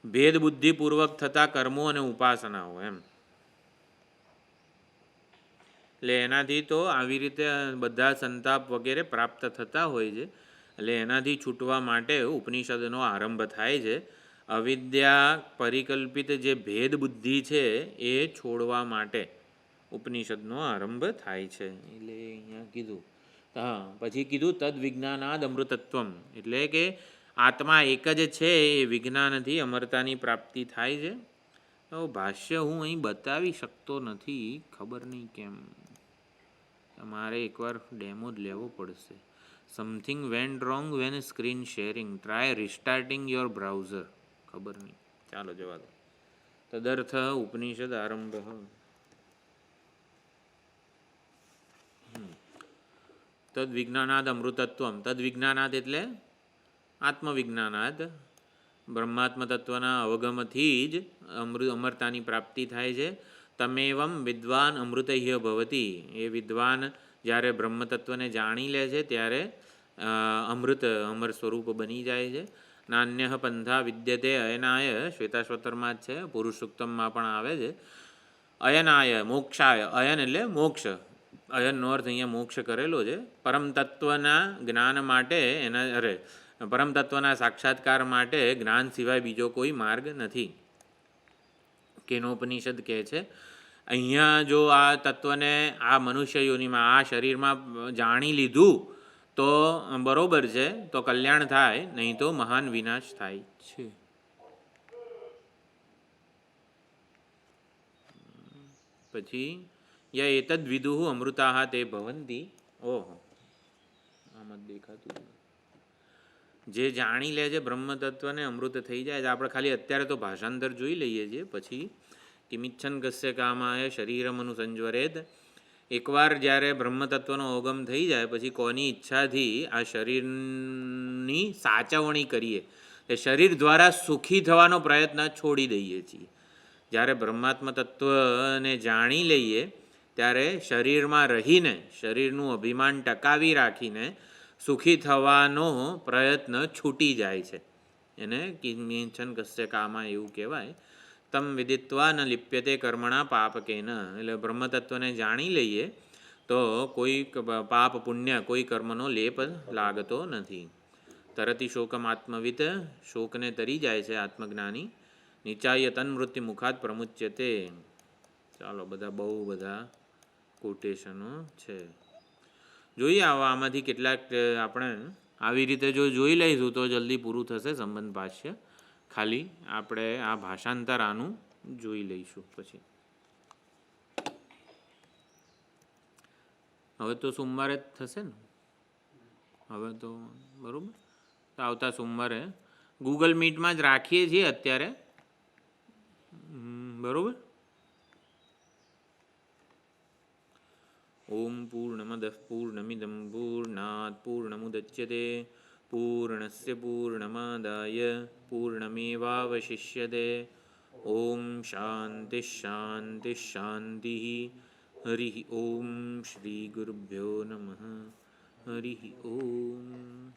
ભેદ બુદ્ધિપૂર્વક થતા કર્મો અને ઉપાસનાઓ એમ. એટલે એનાથી તો આવી રીતે બધા સંતાપ વગેરે પ્રાપ્ત થતા હોય છે. એટલે એનાથી છૂટવા માટે ઉપનિષદનો આરંભ થાય છે. અવિદ્યા પરિકલ્પિત જે ભેદ બુદ્ધિ છે એ છોડવા માટે ઉપનિષદનો આરંભ થાય છે. એટલે અહીંયા કીધું. હા, પછી કીધું તદ વિજ્ઞાનાદ અમૃતત્વમ, એટલે કે આત્મા એક જ છે, એ વિજ્ઞાનથી અમરતાની પ્રાપ્તિ થાય છે. તો ભાષ્ય હું અહીં બતાવી શકતો નથી, ખબર નહીં કેમ. મારે એકવાર ડેમો જ લેવો પડશે. Something went wrong when screen sharing, try restarting your browser. ખબર નહીં, ચાલો જવા દો. તદર્થ ઉપનિષદ આરંભ. તદ વિજ્ઞાનાદ અમૃતત્વમ. તદ વિજ્ઞાનાદ એટલે આત્મવિજ્ઞાનાદ, બ્રહ્માત્મ તત્વના અવગમથી જ અમરતાની પ્રાપ્તિ થાય છે. તમેવમ વિદ્વાન અમૃતહ્ય ભવતી, એ વિદ્વાન જ્યારે બ્રહ્મતત્વને જાણી લે છે ત્યારે અમર સ્વરૂપ બની જાય છે. નાન્ય પંથા વિદ્યતે અયનાય, શ્વેતાશ્વતરમાં જ છે, પુરુષ સૂક્તમમાં પણ આવે છે. અયનાય મોક્ષાય, અયન એટલે મોક્ષ, અયનનો અર્થ અહીંયા મોક્ષ કરેલો છે. પરમ તત્વના જ્ઞાન માટે પરમ તત્વના સાક્ષાત્કાર માટે જ્ઞાન સિવાય બીજો કોઈ માર્ગ નથી. કેનોપનિષદ કહે છે અહીંયા જો આ તત્વને આ મનુષ્ય યોનિમાં, આ શરીરમાં જાણી લીધું તો બરોબર છે, તો કલ્યાણ થાય, નહીં તો મહાન વિનાશ થાય છે. પછી યા એતદ વિદુઃ અમૃતાઃ તે ભવંતી. ઓહો, આમ જ દેખાતું. જે જાણી લે છે બ્રહ્મતત્વને અમૃત થઈ જાય છે. આપણે ખાલી અત્યારે તો ભાષાંતર જોઈ લઈએ છીએ. પછી કિમિચ્છન કસ્ય કામાય શરીરમનુ સંજ્વરેદ. એકવાર જ્યારે બ્રહ્મતત્વનો અવગમ થઈ જાય પછી કોની ઈચ્છાથી આ શરીરની સાચવણી કરીએ, એ શરીર દ્વારા સુખી થવાનો પ્રયત્ન છોડી દઈએ છીએ. જ્યારે બ્રહ્માત્મ તત્વને જાણી લઈએ ત્યારે શરીરમાં રહીને, શરીરનું અભિમાન ટકાવી રાખીને સુખી થવાનો પ્રયત્ન છૂટી જાય છે. એને કિંચન કસ્ય કામા એવું કહેવાય. તમ વિદિત્વા ન લિપ્યતે કર્મણા પાપકેન. એટલે બ્રહ્મતત્વને જાણી લઈએ તો કોઈ પાપ પુણ્ય કોઈ કર્મનો લેપ લાગતો નથી. તરતી શોકમ આત્મવિત, શોકને તરી જાય છે આત્મજ્ઞાની. નિચાય તન મૃત્યુ મુખાત પ્રમુચ્યતે. ચાલો, બધા બહુ બધા કોટેશનો છે. જોઈએ આમાંથી કેટલાક આપણે આવી રીતે જો જોઈ લઈશું તો જલ્દી પૂરું થશે સંબંધ ભાષ્ય. ખાલી આપણે આ ભાષાંતર આનું જોઈ લઈશું પછી. હવે તો સોમવારે જ થશે ને? હવે તો બરાબર. તો આવતા સોમવારે ગૂગલ મીટમાં જ રાખીએ છીએ અત્યારે, બરાબર. ઓમ પૂર્ણમદ પૂર્ણમિદમ પૂર્ણાત પૂર્ણમુદચ્યતે પૂર્ણસ્ય પૂર્ણમાદાય પૂર્ણમેવાવશિષ્યતે. ઓમ શાંતિ શાંતિ શાંતિ. હરિ ઓમ શ્રી ગુરુભ્યો નમઃ. હરિ ઓમ.